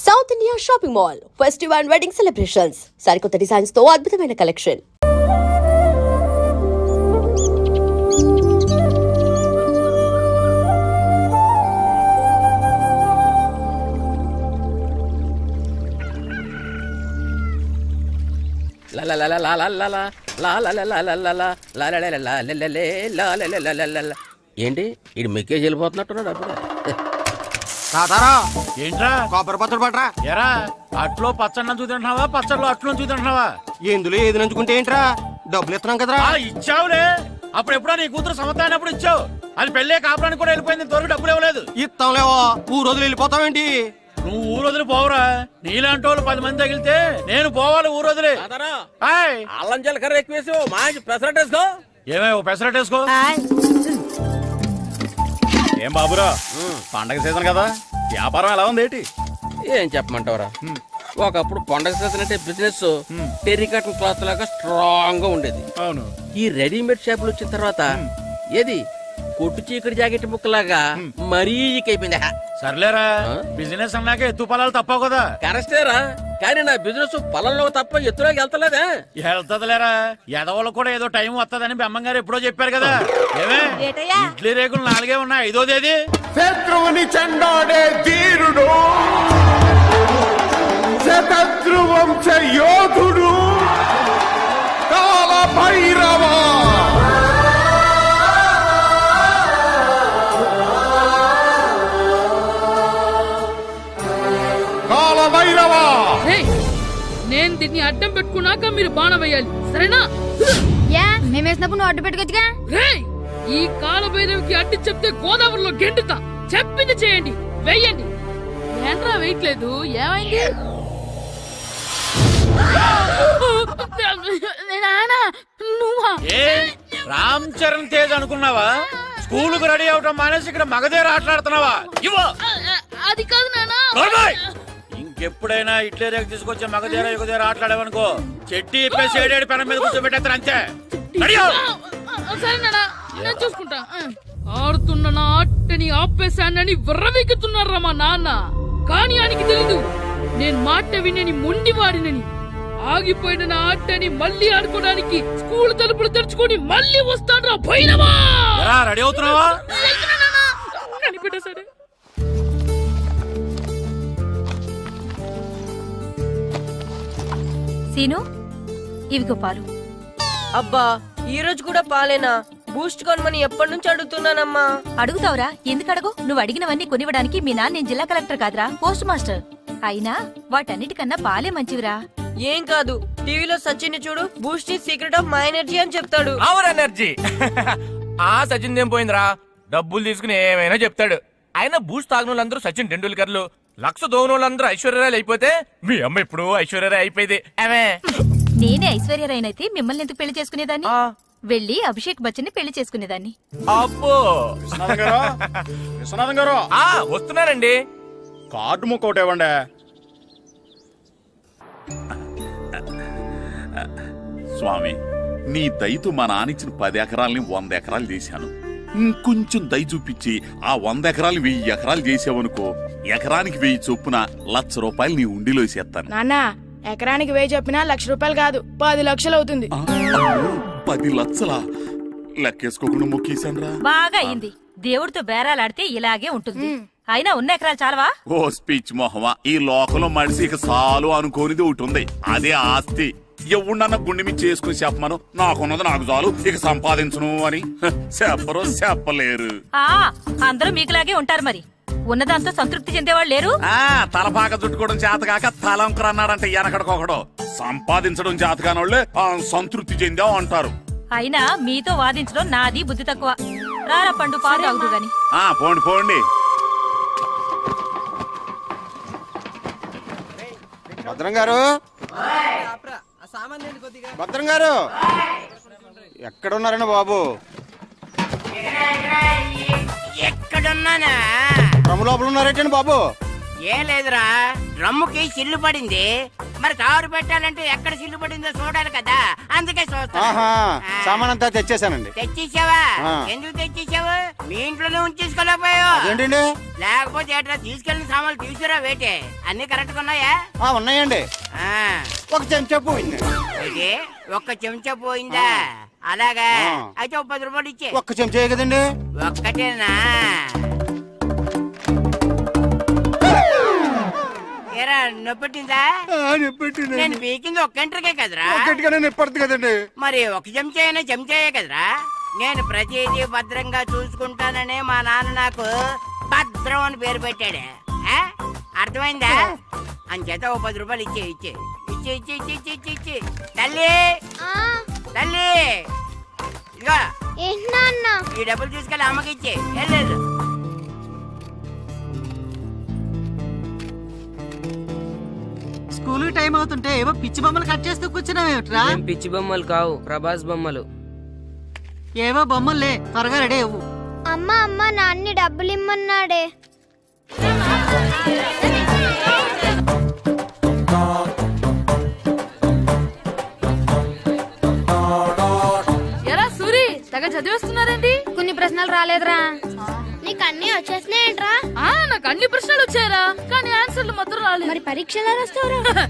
South India shopping mall festive and wedding celebrations సరికొత్త designs తో అద్భుతమైన కలెక్షన్. ఏంటి ఇది మెక్కేజ్ వెళ్ళిపోతున్నట్టున్నాడు అప్పుడు. ఏంట్రా కొబ్బరి పచ్చడి పట్రా. ఎరా అట్లో పచ్చడి నంచు తింటున్నావా పచ్చడిలో అట్లు నంచు తింటున్నావా? ఎందులో ఏది నంచుకుంటే ఏంట్రా, డబ్బులు ఇస్తున్నాం కదరా. ఇచ్చావులే, అప్పుడు ఎప్పుడో నీ కూతురు సమతాయినప్పుడు ఇచ్చావు. అది పెళ్ళే కాపురానికి కూడా వెళ్ళిపోయింది, ఇంతవరకు డబ్బులు ఇవ్వలేదు. ఇస్తాంలేవో, ఊరు రోజులు వెళ్ళిపోతావేంటి? నువ్వు ఊరు వదిలి పోవురా. నీలాంటి వాళ్ళు 10 మంది తగిలితే నేను పోవాలి ఊరు వదిలి. అల్లం జీలకర్ర ఎక్కువ వేసి మంచి పెసరట్ వేసుకో. ఏమే ఓ పెసరట్ వేసుకో. ఏం బాబురా, పండగ సీజన్ కదా, వ్యాపారం ఎలా ఉంది ఏంటి? ఏం చెప్పమంటావురా, ఒకప్పుడు పండగ సీజన్ అంటే బిజినెస్ టెరికాటన్ క్లాత్ లాగా స్ట్రాంగ్ గా ఉండేది. అవును, ఈ రెడీమేడ్ షాపులు వచ్చిన తర్వాత ఏది కొట్టు చీకటి జాకెట్ ముక్కలాగా మరీ అయిపోయింది. సర్లేరా, బిజినెస్ అన్నాక ఎత్తు పొలాలు తప్పవు కదా. కరెక్టేరా, కానీ నా బిజినెస్ పొలంలో తప్ప ఎత్తులోకి వెళ్తలేదా? వెళ్తదిలేరా, ఎదవలు కూడా ఏదో టైం వస్తుందని బెమ్మంగారు ఎప్పుడో చెప్పారు కదా. ఏమే ఇడ్లీ రేకులు 4 ఉన్నాయి, 5వ తేదీ. శత్రువుని చెండాడే ధీరుడు, శతద్రు వంశ యోధుడు కాల భైరవ. కాల భైరవ, నేను దీన్ని అడ్డం పెట్టుకున్నాక మీరు బాణం వేయాలి, సరేనా? మేమేసినప్పుడు నువ్వు అడ్డు పెట్టుకోవచ్చుగా. రేయ్, ఈ కాలభైరవికి అడ్డు చెప్తే గోదావరిలో గెంటుతా. చెప్పింది చేయండి, వెయ్యండి. ఏంట్రా వెయ్యట్లేదు, ఏమైంది? నువ్వా? రామ్ చరణ్ తేజ్ అనుకున్నావా? స్కూల్ కు రెడీ అవటం మానేసి ఇక్కడ మగధేర ఆటలాడుతున్నావా? అది కాదు నానా. ఇంకెప్పుడైనా ఇట్లే రేపు తీసుకొచ్చే మగధేర యుగధేర ఆటలాడేవనుకో, చెట్టి ఇప్పేసి 7 పెనం మీద కూర్చోబెట్టేస్తారు అంతే. సరే నానా, నేను చూసుకుంటా. ఆడుతున్న నా ఆటని ఆపేశానని విర్రవీగుతున్నారా మా నాన్న. కానీ ఆయనకి తెలీదు నేను మాట వినని మొండివాడినని. ఆగిపోయిన నా ఆటని మళ్ళీ ఆడుకోవడానికి స్కూల్ తలుపులు తెరుచుకొని మళ్ళీ వస్తాడ్రా భైరవా. రెడీ అవుతున్నావా? కనిపెట్టా సరే. సీను, ఇవిగో పాలు. అబ్బా, ఈ రోజు కూడా పాలేనా? బూస్ట్ కొనమని ఎప్పటి నుంచి అడుగుతున్నానమ్మా. అడుగుతావురా, ఎందుకు అడగు? నువ్వు అడిగినవన్నీ కొనివ్వడానికి మీ నాన్న నేను జిల్లా కలెక్టర్ కాదురా, పోస్ట్ మాస్టర్. అయినా వాటన్నిటికన్నా పాలే మంచివిరా. ఏం కాదు, టీవీలో సచిన్ చూడు, Boost is secret of my energy అని చెప్తాడు. Our energy. ఆ సచిన్ ఏం పోయిందిరా, డబ్బులు తీసుకుని ఏమైనా చెప్తాడు. ఆయన బూస్ట్ తాగినోళ్ళందరూ సచిన్ టెండూల్కర్లు, లక్ష దోనోళ్ళందరూ ఐశ్వర్యరాయలు అయిపోతే మీ అమ్మ ఇప్పుడు ఐశ్వర్యరాయ్ అయిపోయింది. నేనే ఐశ్వర్యరాయనైతే మిమ్మల్ని ఎందుకు పెళ్లి చేసుకునేదాన్ని? వెళ్ళి అభిషేక్ బచ్చన్ ని పెళ్లి చేసుకునేదాన్ని. అబ్బో, విశ్వనాథం గారు వస్తున్నానండి. కార్డు ముక్క ఒకటి ఇవ్వండి. స్వామి, నీ దయతో మా నానిచ్చిన 10 ఎకరాలని 100 ఎకరాలు చేశాను. ఇంకొంచెం దయ చూపించి ఆ 100 ఎకరాలు 1000 ఎకరాలు చేసావనుకో, ఎకరానికి 1000 చొప్పున ₹1,00,000 నీ ఉండిలో వేసేస్తాను. నాన్న, ఎకరానికి 1000 చెప్పినా ₹1,00,000 కాదు, 10 లక్షలు అవుతుంది. 10 లక్షలా? లెక్కేసుకోకుండా మొక్కేశాను రా. బాగా అయింది. దేవుడితో బేరాలాడితే ఇలాగే ఉంటుంది. అయినా ఉన్న ఎకరాలు చాలవా? ఓ స్పీచ్ మొహమా, ఈ లోకంలో మనిషి ఇక సాలు అనుకోనిది ఒకటి ఉంది, అదే ఆస్తి. ఎవడన్నా గుండె మీద చేసుకుని చెప్పమను, నాకున్నది నాకు చాలు, ఇక సంపాదించను అని చెప్పరు, చెప్పలేరు. అందరూ మీకులాగే ఉంటారు మరి. ఉన్నదాంతో సంతృప్తి చెందేవాళ్ళు లేరు. తలపాక చుట్టుకోవడం చేతకాక తలంకర అన్నాడంటే వెనకడకొకడు. సంపాదించడం చేతకానోళ్ళే సంతృప్తి చెందాం అంటారు. అయినా మీతో వాదించడం నాది బుద్ధి తక్కువ. రారా పండు, పాలు తాగుదు గాని. పోండి పోండి. భద్రం గారు, భద్రం గారు ఎక్కడున్నారండి బాబు? ఎక్కడున్నానా? డ్రమ్ లోపల ఉన్నారేటండి బాబు? ఏం లేదురా, డ్రమ్ముకి చిల్లు పడింది, మరి కారు పెట్టాలంటే ఎక్కడ సిల్లు పడిందో చూడాలి కదా, అందుకే చూస్తా. సామాన్ అంతా తెచ్చేసానండి. తెచ్చేసావా? ఆ. ఎందుకు తెచ్చేసావు? మీ ఇంట్లోనే ఉంచేసుకోలేకపోయావు. ఏంటండి? లేకపోతే ఎట్లా తీసుకెళ్లిన సామాన్లు తీసుకురా వేటే? అన్ని కరెక్ట్ గా ఉన్నాయా? ఉన్నాయండి. ఆ. ఒక చెంచా పోయింది. అయితే ఒక్క చెంచా పోయిందా? అలాగా ఆ. అయితే ఒక 10 రూపాయలు ఇచ్చే. ఒక్క చెంచా కదండి. ఒక్కటేనా? ఏరా నొప్పెట్టిందా? నేను పీకింది ఒక్క ఎంట్రకే కదరా. గట్టిగానే నొప్పడుతుంది కదండి. మరి ఒక చెంచా అయినా చెంచాయే కదరా. నేను ప్రతిదీ భద్రంగా చూసుకుంటాననే మా నాన్న నాకు భద్రం అని పేరు పెట్టాడు. ఆ? అర్థమైందా? అంచేత ఓ 10 రూపాయలు ఇచ్చే ఇచ్చే ఇచ్చే ఇచ్చే ఇచ్చే ఇచ్చే ఇచ్చే ఇచ్చే. తల్లి తల్లి ఇదిగో ఈ డబ్బులు తీసుకెళ్ళి అమ్మకి ఇచ్చే. వెళ్ళు. స్కూల్ టైం అవుతుంటే ఏవో పిచ్చి బొమ్మలు కట్ చేస్తూ కూర్చున్నావేమిట్రా? పిచ్చి బొమ్మలు కావు, ప్రభాస్ బొమ్మలు. ఏవో బొమ్మలే, త్వరగా రెడీ అవ్వు. అమ్మ నాన్ని డబ్బులు ఇమ్మన్నాడే. ఎరా సూరి, తెగ చదివేస్తున్నారండి. కొన్ని ప్రశ్నలు రాలేదురా. నీకు అన్ని వచ్చేసినాయంట్రా? నాకు అన్ని ప్రశ్నలు వచ్చాయరా, కానీ ఆన్సర్లు మాత్రం రాలేదు. మరి పరీక్షలు రాస్తావురా?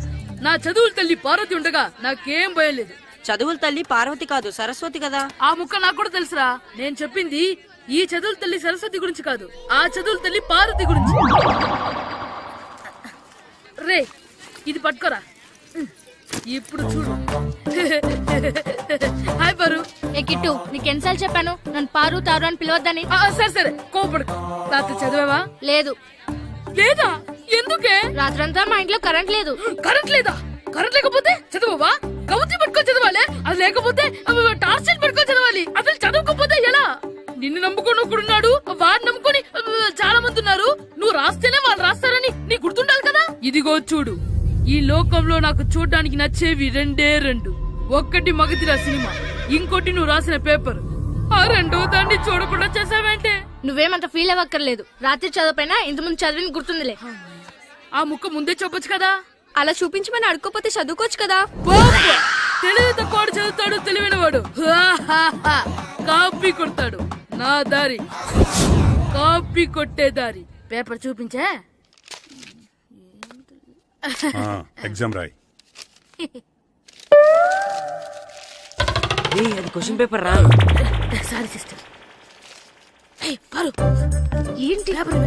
నా చదువుల తల్లి పార్వతి ఉండగా నాకేం భయం లేదు. చదువుల తల్లి పార్వతి కాదు, సరస్వతి కదా. ఆ ముక్క నాకు కూడా తెలుసురా. నేను చెప్పింది ఈ చదువుల తల్లి సరస్వతి గురించి కాదు, ఆ చదువుల తల్లి పార్వతి గురించి. రే ఇది పట్టుకోరా. ఇప్పుడు చూడు. హాయ్ పారు. ఏ కిట్టు, నీకెన్నిసార్లు చెప్పాను నన్ను పారు తారు అని పిలవద్దని? సరే సరే కోపడుకో. రాత్రి చదివావా? లేదు. లేదా? ఎందుకే? రాత్రంతా మా ఇంట్లో కరెంట్ లేదు. కరెంట్ లేదా? కరెంట్ లేకపోతే చదవవా? కవతి పట్టుకొని చదవాలి. అది లేకపోతే టార్చ్ లైట్ పట్టుకొని చదవాలి. అసలు చదవకపోతే ఎలా? నిన్ను నమ్ముకొని ఒకడున్నాడు, వాడిని నమ్ముకొని చాలా మంది ఉన్నారు. నువ్వు రాస్తేనే వాళ్ళు రాస్తారని నీకు గుర్తుండాలి కదా. ఇదిగో చూడు, ఈ లోకంలో నాకు చూడడానికి నచ్చేవి రెండే రెండు. ఒక్కటి మగధిరా సినిమా, ఇంకోటి నువ్వు రాసిన పేపర్. ఆ రెండో దాన్ని చూడకుండా చేసావేంటే? నువ్వేమంత ఫీల్ అవ్వక్కర్లేదు. రాత్రి చదవపోయినా ఇంతకుముందు చదివిన గుర్తుందిలే. ఆ ముక్క ముందే చెప్పొచ్చు కదా. అలా చూపించమని అడుక్కోపోతే చదువుకోవచ్చు కదా. తెలివి తక్కువ చదువుతాడు, తెలివైన వాడు కాపీ కొడతాడు. నా దారి కాపీ కొట్టే దారి. పేపర్ చూపించే. ఎగ్జామ్ రాయి. అది క్వశ్చన్ పేపర్ రా. Sorry sister. పారు ఏంటి పేపర్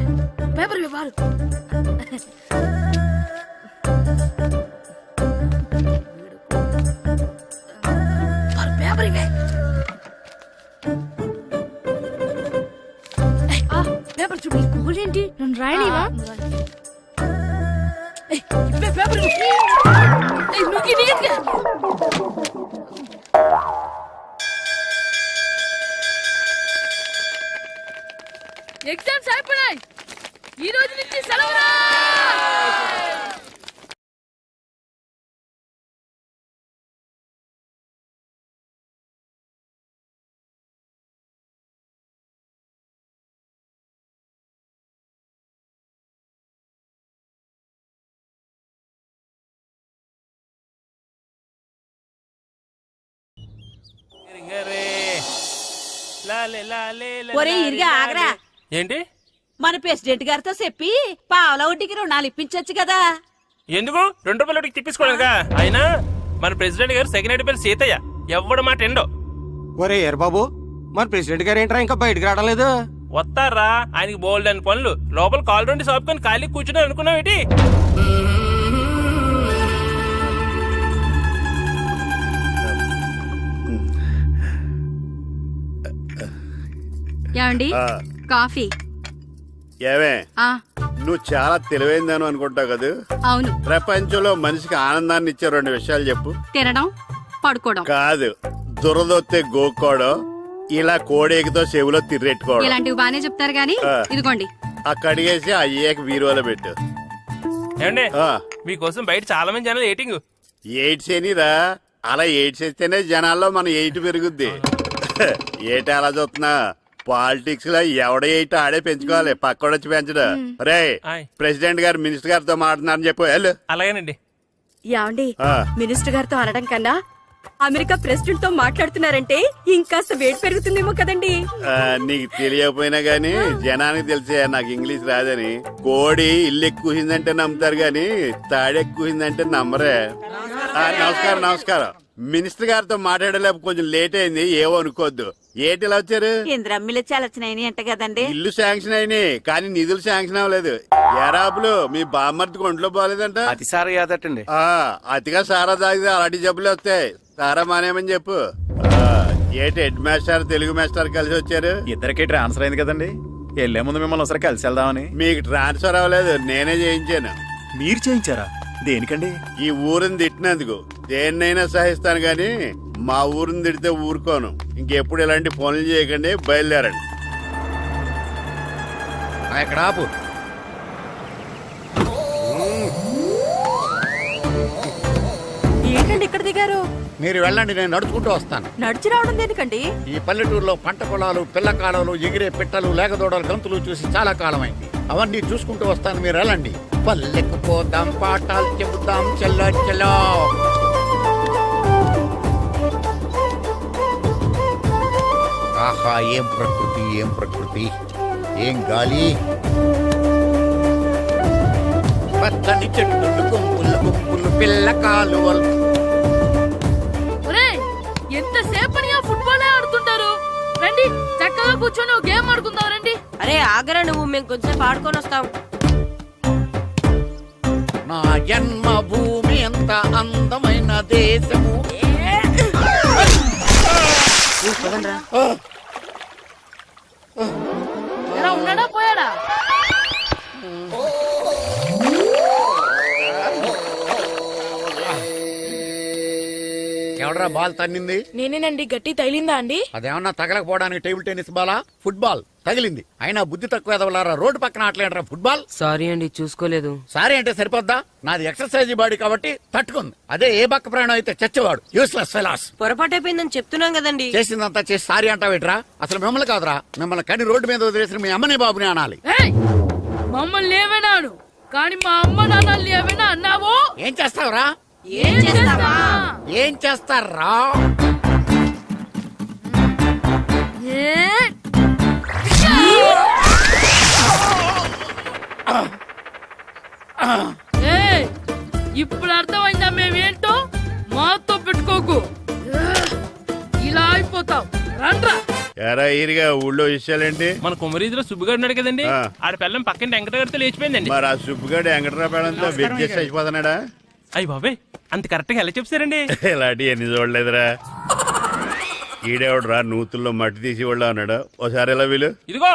పేపర్ పారు. పేపర్ ఇవే. పేపర్ చూడు. స్కూల్ ఏంటి నన్ను రాయలేవా? పేపర్ ఎగ్జామ్స్ అయిపోయాయి. ఈ రోజు నుంచి సెలవురా. ఒరే ఇరిగా ఆగరా. ఏంటి? మన ప్రెసిడెంట్ గారితో చెప్పి పావలా వడ్డీకి రుణాలు ఇప్పించొచ్చు కదా. ఎందుకు? 2 రూపాయలు ఒకటి తిప్పించుకోలేదుగా. అయినా మన ప్రెసిడెంట్ గారు సెకండ్ హెడ్ పేరు సీతయ్య. ఎవడు మాట ఎండో. ఒరే ఏర్ బాబు, మన ప్రెసిడెంట్ గారు ఏంట్రా ఇంకా బయటకు రావడం లేదు? వస్తారా? ఆయనకి బోల్డ్ అని పనులు. లోపల కాల్ రెండు సాపుకొని ఖాళీ కూర్చుని అనుకున్నావు ఏంటి? ఏమండి కాఫీ? ఏమే, నువ్వు చాలా తెలివైందని అనుకుంటావు కదా. అవును. ప్రపంచంలో మనిషికి ఆనందాన్ని ఇచ్చే 2 విషయాలు చెప్పు. తినడం, పడుకోవడం. కాదు, దురదొత్తే గోక్కోవడం, ఇలా కోడేకితో చెవులో తిర్రెట్టుకోవడం. ఇలాంటివి బానే చెప్తారు గానీ ఇదిగోండి. అక్కడిగేసి అయ్యేకి బీరువాలో పెట్టు. ఏమండి, మీకోసం బయట చాలా మంది జనాలు ఎయిటింగ్. ఎయిడ్స్ ఏనిరా? అలా ఎయిడ్స్ వేస్తేనే జనాల్లో మన ఎయిట్ పెరుగుద్ది. ఏటి అలా చూస్తున్నా? పాలిటిక్స్ లో ఎవడ ఎయిట్ ఆడే పెంచుకోవాలి, పక్కడొచ్చి పెంచడం. రే, ప్రెసిడెంట్ గారు మినిస్టర్ గారితో మాట్లాడుతున్నారని చెప్పు. వెళ్ళు. అలాగేనండి. యాండి మినిస్టర్ గారితో అనడం కన్నా అమెరికా ప్రెసిడెంట్ తో మాట్లాడుతున్నారంటే ఇంకాస్త వేడి పెరుగుతుందేమో కదండి. నీకు తెలియకపోయినా గానీ జనానికి తెలిసే నాకు ఇంగ్లీష్ రాదని. కోడి ఇల్లు ఎక్కువసిందంటే నమ్ముతారు గాని తాడెక్కువసిందంటే నమ్మరే. నమస్కారం నమస్కారం. మినిస్టర్ గారితో మాట్లాడలేక కొంచెం లేట్ అయింది, ఏమో అనుకోవద్దు. ఏటి ఇలా వచ్చారు? ఇంద్రమ్మిలు చాలచ్చినాయని అంట కదండి. ఇల్లు శాంక్షన్ అయినాయి కానీ నిధులు శాంక్షన్ అవ్వలేదు. ఎరాబులు మీ బామ్మర్తికి ఒంట్లో పోలేదంట. అతిసారి యాదటండి. అతిగా సారా తాగితే అలాంటి జబ్బులు వస్తాయి. సారా మానేమని చెప్పు. ఏటి హెడ్ మాస్టర్ తెలుగు మాస్టర్ కలిసి వచ్చారు? ఇద్దరికి ట్రాన్స్ఫర్ అయింది కదండి, వెళ్లే ముందు మిమ్మల్ని ఒకసారి కలిసి వెళ్దామని. మీకు ట్రాన్స్ఫర్ అవ్వలేదు, నేనే చేయించాను. మీరు చేయించారా? దేనికండి? ఈ ఊరిని తిట్టినందుకు. దేన్నైనా సహిస్తాను గాని మా ఊరిని తిడితే ఊరుకోను. ఇంకెప్పుడు ఇలాంటి పనులు చేయకండి, బయలుదేరండి. ఎక్కడ ఆపు. ఏంటండి ఇక్కడ దిగారు? మీరు వెళ్ళండి, నేను నడుచుకుంటూ వస్తాను. నడిచి రావడం దేనికండి? ఈ పల్లెటూరులో పంట పొలాలు, పిల్ల కాలాలు, ఎగిరే పిట్టలు, లేగదోడలు, గంతులు చూసి చాలా కాలం అయింది. అవన్నీ చూసుకుంటూ వస్తాను, మీరు వెళ్ళండి. పల్లెకు పోదాం, పాఠాలు చెబుతాం, చెల్లో చెల్లో. ఆహా, ఏం ప్రకృతి, ఏం ప్రకృతి, ఏం గాలి. పచ్చని చెట్లు, గుంపులు గుంపులు, పిల్ల కాలువలు. ఒరేయ్, ఎంతసేపని ఆ ఫుట్బాల్ ఆడుతుంటారు? రండి చక్కగా కూర్చొని ఒక గేమ్ ఆడుకుందాం రండి. అరే ఆగరా నువ్వు, మేము కొంచెం ఆడుకొని వస్తాం. నా జన్మ భూమి ఎంత అందమైన దేశము. ఎలా ఉన్నాడా పోయాడా? ఎవడరా బాల్ తన్నింది? నేనేనండి. గట్టి తగిలిందా అండి? అదేమన్నా తగలకపోవడానికి టేబుల్ టెన్నిస్ బాలా, ఫుట్బాల్ తగిలింది. అయినా బుద్ధి తక్కువ ఎదవలారా, రోడ్డు పక్కన ఆటలేడరా ఫుట్బాల్. సారీ అండి, చూసుకోలేదు. సారీ అంటే సరిపోద్దా? నాది ఎక్సర్సైజ్ బాడీ కాబట్టి తట్టుకుంది. అదే ఏ బక్క ప్రాణం అయితే చచ్చేవాడు. Useless fellas. పొరపాటు అయిపోయిందని చెప్తున్నాం కదండి. చేసిందంతా చేసి సారీ అంటావేట్రా? అసలు మిమ్మల్ని కాదురా, మిమ్మల్ని కని రోడ్డు మీద వదిలేసిన మీ అమ్మని బాబుని అనాలి. ఏయ్, మమ్మల్ని ఏమైనాను కానీ మా అమ్మ నాన్నల్ని ఏమైనా అన్నావో? ఏం చేస్తావురా? ఏం చేస్తావా? ఏం చేస్తారా? ఏయ్, ఇప్పుడు అర్థమైందా మేమేంటో? మాతో పెట్టుకోకు, ఇలా అయిపోతావు. రండ్రా. ఎరా ఈరిగా ఊళ్ళో విషయాలేంటి? మన కుమరీధిలో సుబ్బుగాడు ఉన్నాడు కదండి, ఆ. ఆడ పిల్లం పక్కన వెంకటగారితో లేచిపోయిందండి. మరి ఆ సుబ్బుగాడు వెంకటరాపేడంతో వెజ్ అయిపోతున్నాడా? అయ్యి బాబాయ్, అంత కరెక్ట్ గా ఎలా చెప్తారండి? ఇలాంటి ఎన్ని చూడలేదురా. ఈడేవడరా నూతుల్లో మట్టి తీసి వాళ్ళు అన్నాడు. ఓసారి ఎలా వీలు? ఇదిగో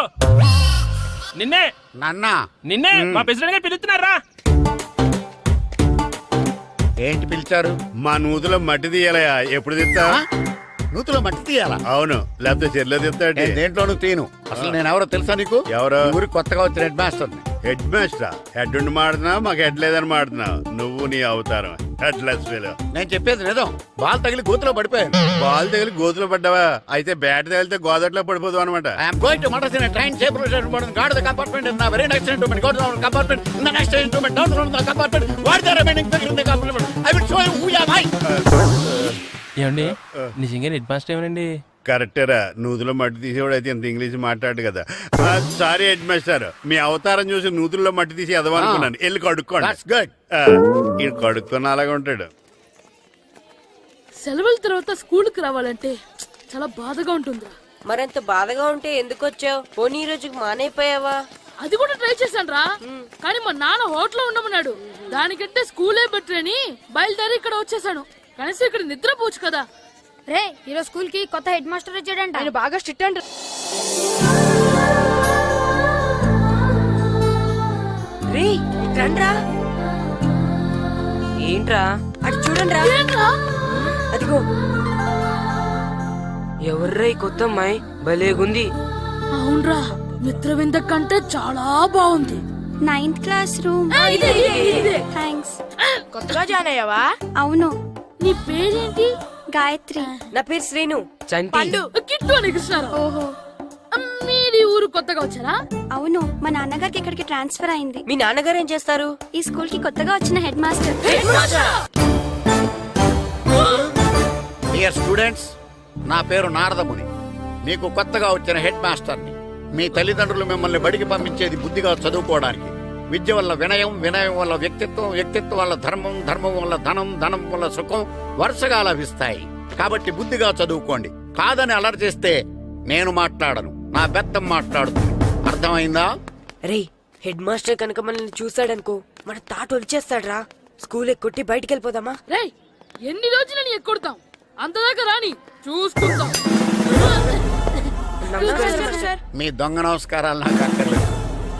నిన్నే నాన్న నిన్నే మా ప్రెసిడెంట్ గారు పిలుస్తున్నారా? ఏంటి పిలిచారు? మా నూతులో మట్టి తీయాలయా. ఎప్పుడు తీస్తా? నూతులో మట్టి తీయాలా? అవును, లేకపోతే చెర్లో తీస్తాడు. దేంట్లోనూ తీను. అసలు నేను ఎవరో తెలుసా నీకు? ఎవరు? ఊరికి కొత్తగా వచ్చిన head master. Head master? Head ఉండి మాడుతున్నావు, మాకు హెడ్ లేదని మాడుతున్నావు. నువ్వు నీ అవతారం హెడ్ లెస్ ఫెలో. నేను చెప్పేది నిజం. బాల్ తగిలి గోతులో పడిపోయాను. బాల్ తగిలి గోతులో పడ్డావా? అయితే బ్యాట్ తగిలితే గోదట్లో పడిపోదు అనమాట. I'm going to motor in train guard the compartment in very next instrument. Go down compartment in the next instrument. Down from the compartment. What the remaining thing in the compartment? I will show you who am I. ఏమండి నిజంగా head master ఏమనండి? కరెక్టరా, నూతులో మట్టి తీసేవాడు అయితే ఇంత English మాట్లాడు కదా. Sorry head master, మీ అవతారం చూసి నూతుల్లో మట్టి తీసి ఎదవనుకున్నాను. వెళ్ళి కడుక్కోండి. ఈ కడుక్కున్న అలాగే ఉంటాడు. సెలవుల తర్వాత స్కూల్ కి రావాలంటే చాలా బాధగా ఉంటుందిరా. మరంత బాధగా ఉంటే ఎందుకు వచ్చావు? పోనీ ఈ రోజుకి మానైపోయావా? అది కూడా ట్రై చేశాను రా, కానీ మా నాన్న హోటల్లో ఉండమన్నాడు. దానికంటే స్కూలే బెటర్ అని బయలుదేరి ఇక్కడ వచ్చేసాను. కనీసం ఇక్కడ నిద్రపోవచ్చు కదా. రే, ఈరోజు స్కూల్ కి కొత్త హెడ్ మాస్టర్ వచ్చాడంట. ఆయన బాగా స్ట్రిక్ట్ అంట. రే రండ్రా. ఏంట్రా అటు చూడండి రా. అదిగో ఎవర్రా ఈ కొత్త అమ్మాయి? భలేగుంది. అవునరా, మిత్రవింద కంటే చాలా బాగుంది. 9th class room. థ్యాంక్స్. కొత్తగా జాయిన్ అయ్యావా? అవును. నీ పేరేంటి? గాయత్రి. నా పేరు శ్రీను. పండు కిట్టు అని కృష్ణారావు. ఓహో. మీది ఊరు కొత్తగా వచ్చారా? అవును, మా నాన్నగారికి ఇక్కడికి ట్రాన్స్ఫర్ అయింది. మీ నాన్నగారు ఏం చేస్తారు? ఈ స్కూల్ కి కొత్తగా వచ్చిన హెడ్ మాస్టర్. డియర్ స్టూడెంట్స్, నా పేరు నారదముని. మీకు కొత్తగా వచ్చిన హెడ్ మాస్టర్ని. మీ తల్లిదండ్రులు మిమ్మల్ని బడికి పంపించేది బుద్ధిగా చదువుకోవడానికి. విద్య వల్ల వినయం, వినయం వల్ల వ్యక్తిత్వం, వ్యక్తిత్వం వల్ల ధర్మం, ధర్మం వల్ల ధనం, ధనం వల్ల సుఖం వరుసగా లభిస్తాయి. కాబట్టి బుద్ధిగా చదువుకోండి. కాదని అలర్ చేస్తే నేను మాట్లాడను, నా బెత్తం మాట్లాడుతుంది. అర్థమైందా? రే, హెడ్ మాస్టర్ కనుక మనల్ని చూసాడనుకో మన తాట వచ్చేస్తాడ్రా. స్కూల్ ఎక్కొట్టి బయటికి వెళ్ళిపోదామా? రేయ్, ఎన్ని రోజులని ఎక్కొడతాం? అంతదాకా రాని చూసుకుంటాం. మీ దొంగ నమస్కారాలు నాకు అక్కర్లేదు.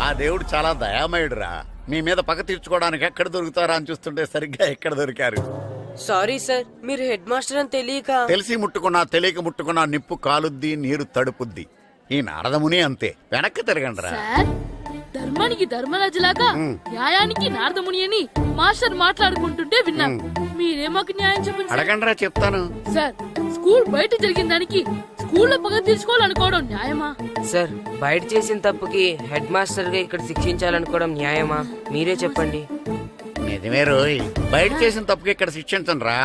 ఆ దేవుడు చాలా దయామయుడురా. మీ మీద పగ తీర్చుకోవడానికి ఎక్కడ దొరుకుతారా అని చూస్తుంటే సరిగ్గా ఎక్కడ దొరికారు. సారీ సార్, మీరు హెడ్ మాస్టర్ అని తెలియక. తెలిసి ముట్టుకున్నా తెలియక ముట్టుకున్నా నిప్పు కాలుద్ది, నీరు తడుపుద్ది. ఈ నారదముని అంతే. వెనక్కి తిరగండిరా. సార్, ధర్మానికి ధర్మరాజులాగా న్యాయానికి నారదముని అని మాస్టర్ మాట్లాడుకుంటుంటే విన్నాం. మీరే మాకు న్యాయం చెప్పండి సార్. అడగండిరా, చెప్తాను. సార్, స్కూల్ బయట జరిగిన దానికి స్కూల్లో పగ తీర్చుకోవాలనుకోవడం న్యాయమా? సార్, బయట చేసిన తప్పుకి హెడ్ మాస్టర్ గా ఇక్కడ శిక్షించాలనుకోవడం న్యాయమా? మీరే చెప్పండి. నిజమే రోయ్. బయట చేసిన తప్పుకి ఇక్కడ శిక్షించను రా.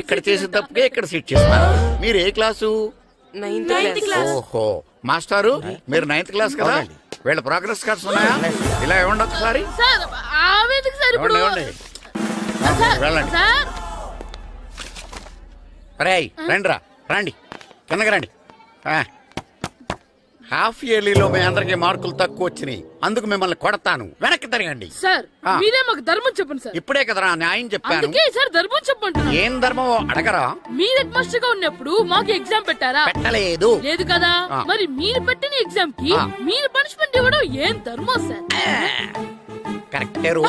ఇక్కడ చేసిన తప్పుకే ఇక్కడ శిక్షిస్తాను. మీరు ఏ క్లాసు? 9th class. ఓహో, మాస్టారు మీరు 9th క్లాస్ కదా? వీళ్ళ ప్రోగ్రెస్ కార్డ్స్ ఉన్నాయా? ఇలా ఇవ్వండి ఒకసారి. సార్, ఆవేదకు సార్ ఇప్పుడు. ఇవ్వండి. సార్, వెళ్ళండి. సార్, రేయ్, రండిరా, రండి, కిందకి రండి. హాఫ్ ఇయర్లీలో మీ అందరికి మార్కులు తక్కువ వచ్చినాయి. అందుకు మిమ్మల్ని కొడతాను. వెనక్కి తిరగండి. సార్, మీరే మాకు ధర్మం చెప్పండి సార్. ఇప్పుడే కదరా న్యాయం చెప్పాను. అందుకే సార్ ధర్మం చెప్పంటున్నా. ఏం ధర్మమో అడగరా? మీరు హెడ్ మాస్టర్ గా ఉన్నప్పుడు మాకు ఎగ్జామ్ పెట్టారా? పెట్టలేదు. లేదు కదా? మరి మీరు పెట్టిన ఎగ్జామ్ కి మీరు పనిష్మెంట్ ఇవ్వడం ఏం ధర్మం సార్? కరెక్టే రో.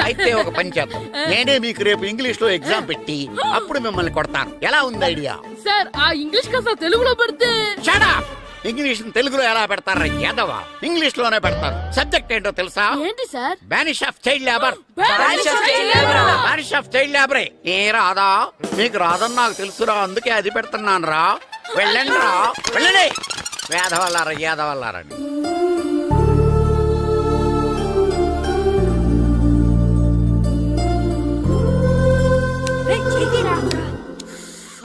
అయితే ఒక పని చేద్దాం. నేనే మీకు రేపు ఇంగ్లీష్ లో ఎగ్జామ్ పెట్టి అప్పుడు మిమ్మల్ని కొడతాను. ఎలా ఉంది ఐడియా? సార్, ఆ ఇంగ్లీష్ కాస్త తెలుగులో పెడితే. Shut up! ఇంగ్లీష్ తెలుగులో ఎలా పెడతారా యాదవా? ఇంగ్లీష్ లోనే పెడతారు. సబ్జెక్ట్ ఏంటో తెలుసా? ఏంటి sir? Banish of child labour. Banish of child labor. Banish of child లేబరే. ఏ రాదా? మీకు రాదని నాకు తెలుసురా, అందుకే అది పెడుతున్నాను రా. వెళ్ళండి రా, వెళ్ళండి. వేదవల్లారా, యాదవల్లారండి.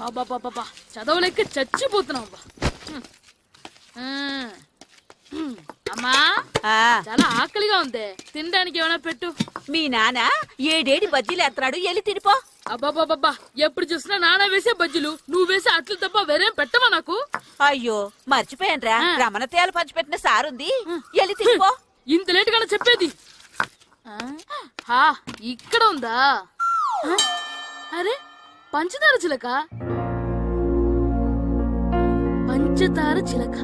అబ్బా, చదవలేక చచ్చిపోతున్నాం. అమ్మా, చాలా ఆకలిగా ఉంది. తినడానికి ఏమైనా పెట్టు. మీ నాన్న ఏడేడి బజ్జీలు ఎత్తాడు, ఎల్లి తినిపో. అబ్బాబాబా, ఎప్పుడు చూసినా నాన్న వేసే బజ్జీలు, నువ్వు వేసే అట్లు తప్ప వేరేం పెట్టవా నాకు? అయ్యో, మర్చిపోయానురా, రమణ తేలు పంచిపెట్టిన సారుంది, ఎల్లి తినిపో. ఇంత లేట్ గా చెప్పేది. ఇక్కడ ఉందా? అరే, పంచదార చిలక. పంచదార చిలక.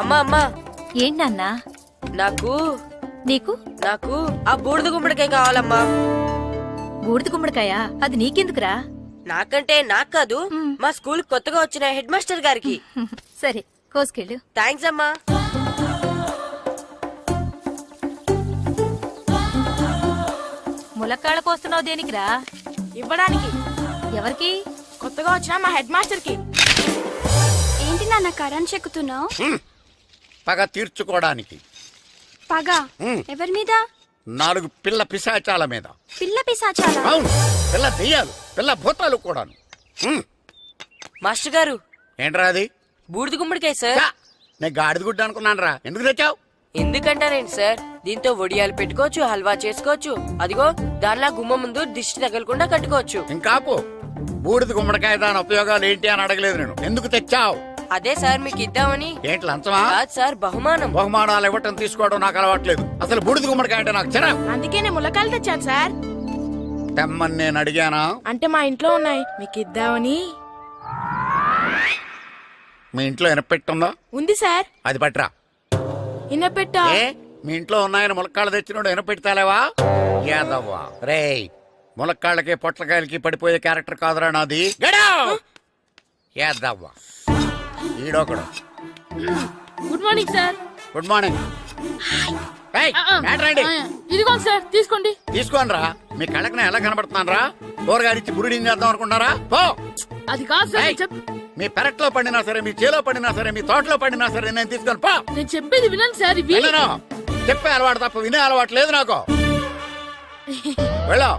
అమ్మా అమ్మా, ఏంటన్నా? నాకు నీకు? నాకు ఆ బూడిద గుమ్మడికాయ కావాలమ్మా. బూడిద గుమ్మడికాయ? అది నీకెందుకురా? నాకంటే నాకు కాదు, మా స్కూల్ కొత్తగా వచ్చిన హెడ్ మాస్టర్ గారికి. సరే, కోసుకెళ్ళు. థ్యాంక్స్ అమ్మా. ములక్కాళ్ళ కోస్తున్నావు దేనికిరా? ఇవ్వడానికి. ఎవరికి? కొత్తగా వచ్చిన మా హెడ్ మాస్టర్ కి. ఏంటి నాన్న కరెంట్ చెక్కుతున్నావు? పగ తీర్చుకోవడానికి. పగ ఎవరి మీద? 4 పిల్ల పిశాచాల మీద. పిల్ల పిశాచాలా? అవును, పిల్ల దెయ్యాలు, పిల్ల భూతాలు కూడాను. మాస్టర్ గారు, ఏంట్రా అది? బూడిద గుమ్మడికాయ సార్. నేను గాడిద గుడ్డ అనుకున్నాను రా. ఎందుకు తెచ్చావు? ఎందుకంటారేంటి సార్, దీంతో వడియాలు పెట్టుకోవచ్చు, హల్వా చేసుకోవచ్చు. అదిగో దానిలా గుమ్మ ముందు దిష్టి తగలకుండా కట్టుకోవచ్చు. ఇంకాపు, బూడిద గుమ్మడికాయ దాని ఉపయోగాలు ఏంటి అని అడగలేదు నేను. ఎందుకు తెచ్చావు? అదే సార్ మీకు ఇద్దామని. ఏంటి లంచమా? కాదు సార్, బహుమానం. బహుమానాలు ఇవ్వటం తీసుకోవడం నాకు అలవాట్లేదు. అసలు బూడిద గుమ్మడికాయ అంటే నాకు చిరా. అందుకే నేను ములకాయలు తెచ్చాను సార్. తెమ్మని నేను అడిగానా? అంటే మా ఇంట్లో ఉన్నాయి, మీకు ఇద్దామని. మీ ఇంట్లో ఎనపెట్టుందా? ఉంది సార్. అది పట్రా. ఇన్నపెట్టా? ఏ, మీ ఇంట్లో ఉన్నాయని ములక్కాళ్ళు తెచ్చినోడు ఎనపెడతాలేవా? యాదవ్వా రేయ్, ములక్కాళ్ళకి పొట్లకాయలకి పడిపోయే క్యారెక్టర్ కాదురా నాది. యాదవ్వా ఈడొకడు. Good morning sir. Good morning. ఏయ్, ఏంట్రాండి? ఇదిగోండి సార్ తీసుకోండి. తీసుకోనరా, మీ కళ్ళకి నేను ఎలా కనబడుతున్నాను రా? కూరగాయలిచ్చి బురిడి చేద్దాం అనుకుంటారా? పో. అది కాదు సార్, ఏయ్, మీ పెరట్లో పండినా సరే, మీ చేలో పండినా సరే, మీ తోటలో పండినా సరే, నేను తీసుకొని పో. నేను చెప్పేది వినండి సార్. ఇవి వినను. చెప్పే అలవాటు తప్ప వినే అలవాటు లేదు నాకు. వెళ్ళావు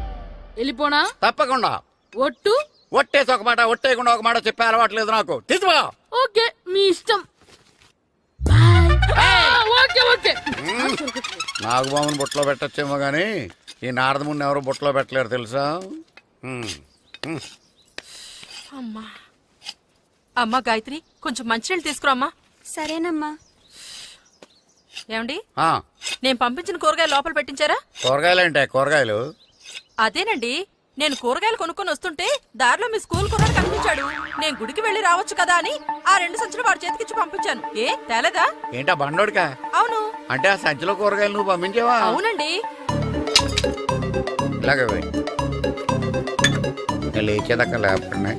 వెళ్ళిపోనా? తప్పకుండా. ఒట్టు. ఒట్టేసి ఒక మాట, ఒట్టేయకుండా ఒక మాట చెప్పే అలవాటు లేదు నాకు. తీసుకో. ఓకే, మీ ఇష్టం. Okay okay. నాగబాబుని బుట్టలో పెట్టచ్చేమో గాని ఈ నారదముని ఎవరు బుట్టలో పెట్టలేరు తెలుసా? అమ్మా గాయత్రి, కొంచెం మంచినీళ్ళు తీసుకురామ్మా. సరేనమ్మా. ఏమండి, ఆ, నేను పంపించిన కూరగాయలు లోపల పెట్టించారా? కూరగాయలు ఏంటే కూరగాయలు? అదేనండి, నేను కూరగాయలు కొనుక్కొని వస్తుంటే దారిలో మీ స్కూల్ కుర్రాడు కనిపించాడు. నేను గుడికి వెళ్లి రావచ్చు కదా అని ఆ 2 సంచులు వాడి చేతికిచ్చి పంపించాను. ఏ తేలేదా? ఏంటా బండోడికా? అవును. అంటే ఆ సంచిలో కూరగాయలు నువ్వు పంపించావా? అవునండి. ఇలాగే పోయి ఇంకా లేచేదాకా లేపండి.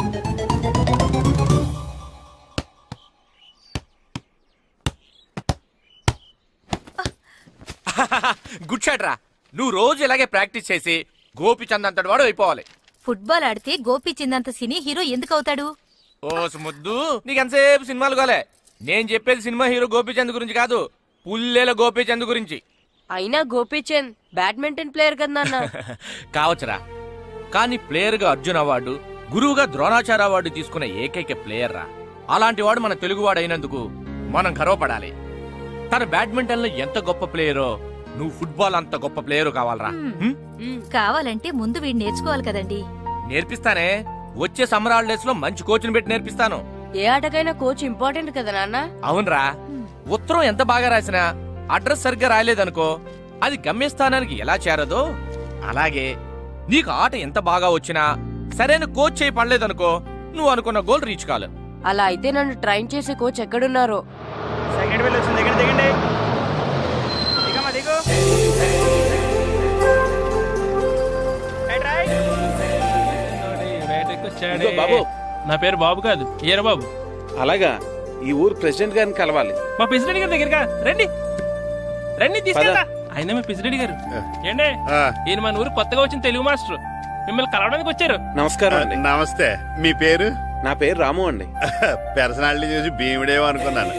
గుడ్ షాట్ రా. నువ్వు రోజు ఇలాగే ప్రాక్టీస్ చేసి గోపిచంద్ అంతటి వాడు అయిపోవాలి. ఫుట్బాల్ ఆడితే గోపీచంద్ సినీ హీరో ఎందుకు అవుతాడు? ఓ ముద్దు, నీకెంతసేపు సినిమాలు కాలే. నేను చెప్పేది సినిమా హీరో గోపీచంద్ గురించి కాదు, పుల్లేల గోపీచంద్ గురించి. అయినా గోపీచంద్ బ్యాడ్మింటన్ ప్లేయర్ కదా నాన్న. కావచ్చురా, కానీ ప్లేయర్ గా అర్జున్ అవార్డు, గురువుగా ద్రోణాచార్య అవార్డు తీసుకున్న ఏకైక ప్లేయర్ రా. అలాంటి వాడు మన తెలుగువాడు అయినందుకు మనం గర్వపడాలి. తన బ్యాడ్మింటన్ లో ఎంత గొప్ప ప్లేయరో, నువ్వు ఫుట్బాల్ అంత గొప్ప ప్లేయరు కావాలరా. కావాలంటే ముందు వీడు నేర్చుకోవాలి కదండి. నేర్పిస్తానే, వచ్చే సమ్మర్ హాలిడేస్ లో మంచి కోచ్ని పెట్టి నేర్పిస్తాను. ఏ ఆటకైనా కోచ్ ఇంపార్టెంట్ కదా నాన్న. అవునరా, ఉత్తరం ఎంత బాగా రాసినా అడ్రస్ సరిగ్గా రాయలేదనుకో, అది గమ్యస్థానానికి ఎలా చేరదో అలాగే నీకు ఆట ఎంత బాగా వచ్చినా సరైన కోచ్ చేయి పడలేదనుకో, నువ్వు అనుకున్న గోల్ రీచ్ కాదు. అలా అయితే నన్ను ట్రైన్ చేసే కోచ్ ఎక్కడున్నారో. సెకండ్ బిల్ వచ్చింది, దిగండి దిగండి. దిగమ్మా దిగు. బాబు, నా పేరు బాబు కాదు, ఈయన బాబు. అలాగా, ఈ ఊరు ప్రెసిడెంట్ గారిని కలవాలి. మా ప్రెసిడెంట్ గారి దగ్గరగా రండి రండి, తీసుకెళ్తా. ఆయన మా ప్రెసిడెంట్ గారు. ఏండే, ఈయన మన ఊరు కొత్తగా వచ్చిన తెలుగు మాస్టర్, మిమ్మల్ని కలవడానికి వచ్చారు. నమస్కారం అండి. నమస్తే. మీ పేరు? నా పేరు రాము అండి. పర్సనాలిటీ చూసి భీముడేమో అనుకున్నాను.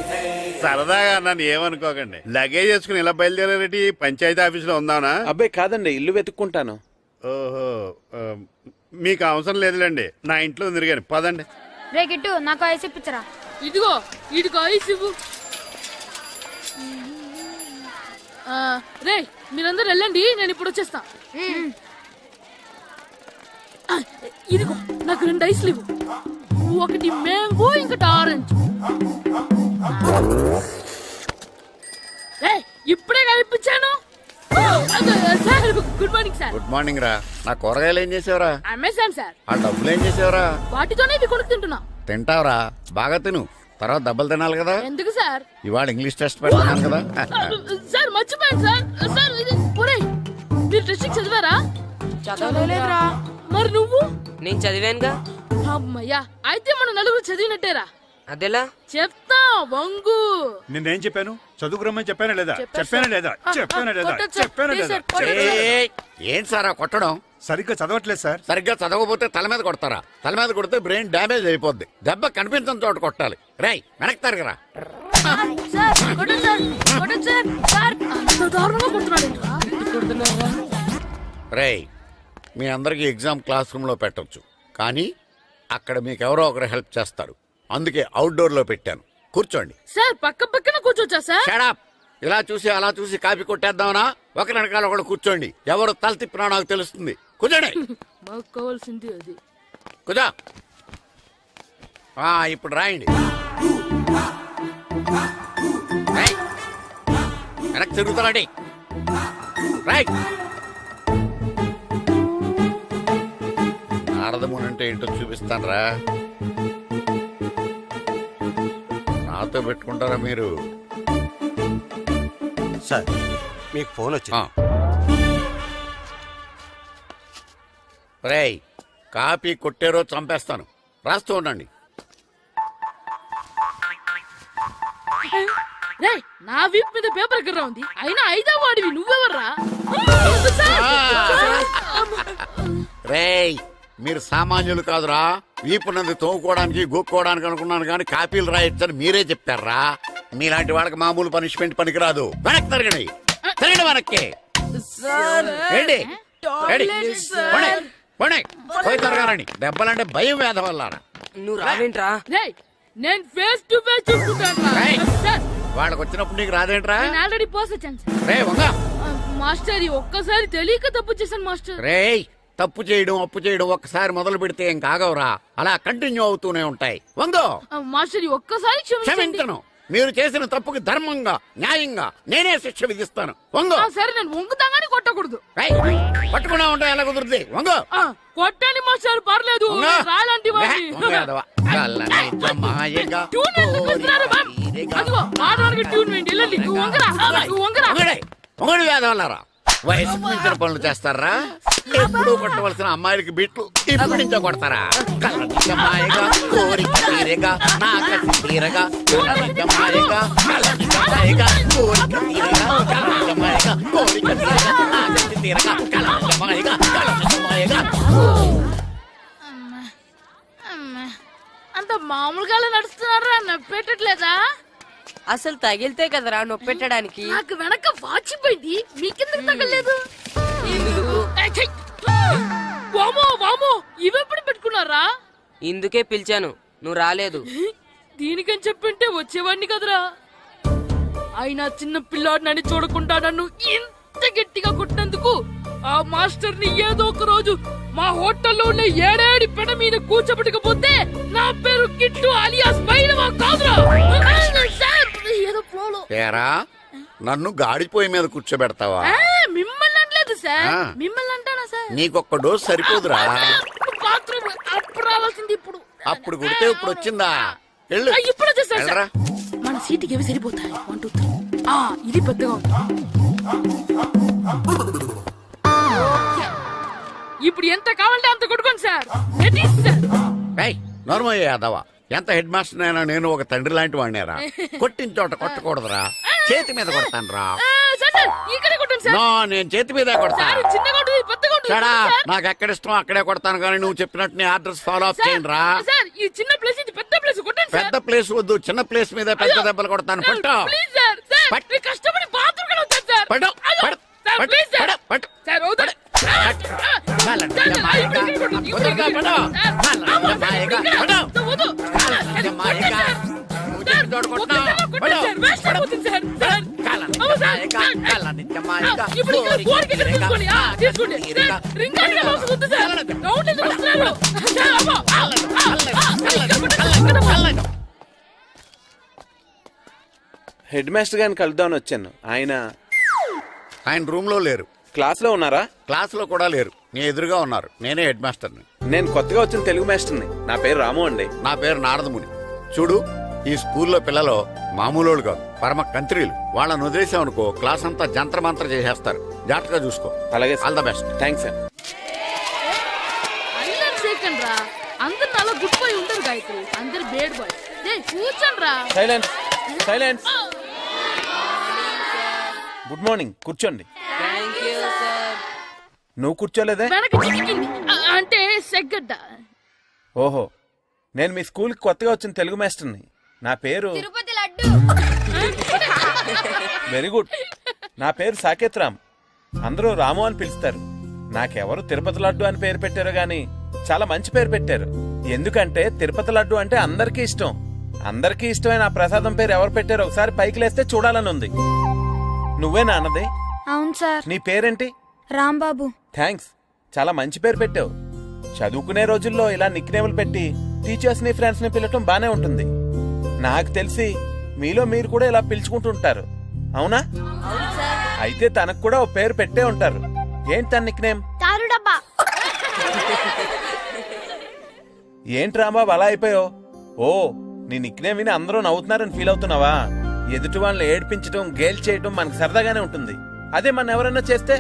సరదాగా నన్ను ఏమనుకోకండి. లగేజ్ చేసుకుని ఇలా బయలుదేరేటి పంచాయతీ ఆఫీసులో ఉందానా? అబ్బాయి కాదండి, ఇల్లు వెతుక్కుంటాను. ఓహో, మీకు అవసరం లేదులేండి, నా ఇంట్లో తిరిగాను. పదండి. రే గిట్టు, నాకు ఐస్ ఇప్పించరా. ఇదిగో ఇదిగో ఐస్ ఇవ్వు. రే, మీరందరూ వెళ్ళండి, నేను ఇప్పుడు వచ్చేస్తా. ఇదిగో నాకు 2 ఐస్లు ఇవ్వు. ఒకటి మ్యాంగో, ఇంకటి ఆరెంజ్. ఇప్పుడే కనిపించాను. Sir good morning sir. Good morning రా. నా కూరగాయలు ఏం చేసావురా? Amazon sir. ఆ డబ్బులు ఏం చేసావురా? వాటితోనే ఇవి కొనుక్కు తింటున్నా. తింటావురా, బాగా తిను, తర్వాత డబ్బులు తినాలి కదా. ఎందుకు సార్? ఇవాళ ఇంగ్లీష్ టెస్ట్ పెడుతున్నాను కదా. సార్ మర్చిపోయాను సార్. సార్ ఇది ఒరేయ్, మీరు టెస్టింగ్ చదివారా? చదవలేదురా. మరి నువ్వు? నేను చదివానుగా. అమ్మయ్యా, అయితే మనం నలుగురు చదివినట్టేరా. అదెలా? చెప్తా వంగు. నేనేం చెప్పాను? చదువుకురమ్మని చెప్పానా లేదా? చెప్పానా లేదా? చెప్పానా లేదా? కొట్టొచ్చు. చెప్పానా ప్లీజ్ లేదా? సార్, ఏయ్, ఏంటి సార్ ఆ కొట్టడం? సరిగ్గా చదవట్లేదు సార్. సరిగ్గా చదవకపోతే తల మీద కొడతారా? తల మీద కొడితే బ్రెయిన్ డ్యామేజ్ అయిపోద్ది. దెబ్బ కనిపించని చోట కొట్టాలి. రేయ్, వెనక్కి తరగరా. సార్ కొట్టండి సార్, కొట్టండి సార్. సార్ అంత దారుణంగా కొడుతున్నాడు. రేయ్, మీ అందరికి ఎగ్జామ్ క్లాస్ రూమ్ లో పెట్టొచ్చు, కానీ అక్కడ మీకు ఎవరో ఒకరు హెల్ప్ చేస్తారు. అందుకే అవుట్డోర్ లో పెట్టాను. కూర్చోండి. సార్ పక్క పక్కన కూర్చోచ్చా సార్? Shut up. ఇలా చూసి అలా చూసి కాపీ కొట్టేద్దామనా? ఒకరి వెనకాల ఒకడు కూర్చోండి. ఎవరు తల తిప్పినా నాకు తెలుస్తుంది. కూర్చోండి. మాకు కావాల్సింది అది. కూర్చో. ఇప్పుడు రాయండి. రేయ్, వెనక్కి తిరుగుతారండి. రైట్. నారదముని అంటే ఏంటో చూపిస్తాను రా. నాతో పెట్టుకుంటారా మీరు? సార్, మీకు ఫోన్ వచ్చింది. రేయ్, కాపీ కొట్టారో చంపేస్తాను. రాస్తూ ఉండండి. రే నా వీప్ మీద పేపర్ ఎక్కడ ఉంది అయినా ఐదో వాడివి నువ్వెవర్రా రేయ్ మీరు సామాన్యులు కాదురా, వీపున్నది తోముకోవడానికి గోక్కోవడానికి అనుకున్నాను కానీ కాపీలు రాయొచ్చని మీరే చెప్పారా. మీలాంటి వాళ్ళకి మామూలు పనిష్మెంట్ పనికిరాదు. వెనక్కి తిరగండి, తిరగండి వెనక్కి. ఏంటి? ఏంటి? పోనీ, పోనీ, పోయి తిరగారండి. దెబ్బలంటే భయం వేద వల్ల. నువ్వు రావేంట్రా? రేయ్ నేను ఫేస్ టు ఫేస్ చూసుకుంటాను సార్. వాళ్ళకి వచ్చినప్పుడు నీకు రాదేంట్రా? నేను ఆల్రెడీ పోస్ వచ్చాను సార్. రే వంగ. మాస్టర్ ఈ ఒక్కసారి తెలియక తప్పు చేశాను మాస్టర్. రేయ్ తప్పు చేయడం అప్పు చేయడం ఒక్కసారి మొదలు పెడితే ఏం కాగవరా, అలా కంటిన్యూ అవుతూనే ఉంటాయి. వందో. మాస్టర్ ఈ ఒక్కసారి క్షమించను. మీరు చేసిన తప్పుకి ధర్మంగా న్యాయంగా నేనే శిక్ష విధిస్తాను. వంగో. సరే నేను వంగుతాగాని కొట్టకూడదు. పట్టుకున్నా ఉంటా ఎలా కుదురుతుంది. వంగో. కొట్టండి మాస్టర్ పర్లేదు. రాలంటి ట్యూన్ వేయండి. నువ్వు వంగరా, నువ్వు వంగరా. వంగడి వేద వల్లరా వయసుకు మించిన పనులు చేస్తారా? ఎప్పుడు కొట్టవలసిన అమ్మాయిలకి బిట్లు ఇప్పుడు నుంచో కొడతారా? కలనిజమాయగా కోరిక తీరగా నా కసి తీరగా కలనిజమాయగా కలనిజమాయగా కోరిక తీరగా కలనిజమాయగా కోరిక తీరగా నా కసి తీరగా కలనిజమాయగా కలనిజమాయగా. అంత మామూలుగా నడుస్తున్నారా? నొప్పెట్టట్లేదా? అసలు తగిలితే కదరా నొప్పెట్టడానికి. నాకు వెనక వాచిపోయింది, మీకెందుకు తగలేదు? వామో వామో ఇవెప్పుడు పెట్టుకున్నారా? ఇందుకే పిలిచాను, నువ్వు రాలేదు. దీనికని చెప్పింటే వచ్చేవాడిని కదరా. అయినా చిన్న పిల్లాడినని చూడకుండా నన్ను ఇంత గట్టిగా కొట్టినందుకు ఆ మాస్టర్ ని ఏదో ఒక రోజు మా హోటల్లో ఉన్న ఏడేడి పెడ మీద కూర్చోబెట్టకపోతే నా పేరు కిట్టు అలియాస్ బైరవా కాదురా. ఏదో ఫ్లోలో. నన్ను గాడిపోయి మీద కూర్చోబెడతావా? మిమ్మల్ని అనలేదు సార్, మిమ్మల్ని అంటానా సార్? నీకొక్క డోస్ సరిపోదురా. బాత్రూమ్ అప్పుడు రావాల్సింది ఇప్పుడు. అప్పుడు కొడితే ఇప్పుడు వచ్చిందా? ఇప్పుడు వచ్చేసా. మన సీటుకి ఏవి సరిపోతాయి? 1 2 3. ఇది పెద్దగా ఉంది. ఇప్పుడు ఎంత కావాలంటే అంత కొట్టుకోండి సార్. నోర్మయ్య యాదవా, ఎంత హెడ్ మాస్టర్ అయినా నేను ఒక తండ్రి లాంటి వాడినేరా. కొట్టిన చోట కొట్టకూడదురా, చేతి మీద కొడతాను రా. నేను చేతి మీద కొడతాను. నాకు ఎక్కడ ఇష్టం అక్కడే కొడతాను, కానీ నువ్వు చెప్పినట్టు నీ ఆర్డర్స్ ఫాలో అప్ చేయండి రా. పెద్ద ప్లేస్ వద్దు, చిన్న ప్లేస్ మీద పెద్ద దెబ్బలు కొడతాను. పట్టు హెడ్ మాస్టర్ గారిని కలుద్దామని వచ్చాను. ఆయన రూమ్ లో లేరు. క్లాస్ లో ఉన్నారా? క్లాస్ లో కూడా లేరు, నీ ఎదురుగా ఉన్నారు. నేనే హెడ్ మాస్టర్ని. నేను కొత్తగా వచ్చిన తెలుగు మాస్టర్ని. నా పేరు రాము అండి. నా పేరు నారదముని. చూడు, ఈ స్కూల్లో పిల్లలు మామూలు కాదు, పరమ కంత్రీలు. వాళ్ళని వదిలేసామనుకో క్లాస్ అంతా జంత్ర మంత్ర చేసేస్తారు. జాగ్రత్తగా చూసుకో. అలాగే, all the best. Thanks sir. అందరు అలా గుడ్ బాయ్ ఉండరు గాయత్రి, అందరు బేడ్ బాయ్. కూర్చోండి రా. Silence, silence. గుడ్ మార్నింగ్, కూర్చోండి. నువ్వు కూర్చోలేదే? అంటే సెగ్గడ్డ. ఓహో, నేను మీ స్కూల్ కి కొత్తగా వచ్చిన తెలుగు మాస్టర్ని. నా పేరు వెరీ గుడ్. నా పేరు సాకేత్ రామ్. అందరూ రాము అని పిలుస్తారు. నాకెవరు తిరుపతి లడ్డు అని పేరు పెట్టారో గాని చాలా మంచి పేరు పెట్టారు. ఎందుకంటే తిరుపతి లడ్డు అంటే అందరికీ ఇష్టం. అందరికీ ఇష్టమైన ఆ ప్రసాదం పేరు ఎవరు పెట్టారో ఒకసారి పైకి లేస్తే చూడాలని ఉంది. నువ్వేనా అన్నది? అవును సార్. నీ పేరేంటి? రాంబాబు. థ్యాంక్స్, చాలా మంచి పేరు పెట్టావు. చదువుకునే రోజుల్లో ఇలా నిక్నేములు పెట్టి టీచర్స్ ని ఫ్రెండ్స్ ని పిలవటం బానే ఉంటుంది. నాకు తెలిసి మీలో మీరు కూడా ఇలా పిలుచుకుంటుంటారు, అవునా? అయితే తనకు కూడా ఓ పేరు పెట్టే ఉంటారు. ఏంటి తన నిక్నేమ్? ఏంటి రాంబాబు అలా అయిపోయావు? ఓ, నీ నిక్నేమ్ విని అందరూ నవ్వుతున్నారని ఫీల్ అవుతున్నావా? ఎదుటి వాళ్ళని ఏడ్పించడం, గేల్ చేయడం మనకు సరదాగానే ఉంటుంది. అదే మన ఎవరైనా చేస్తే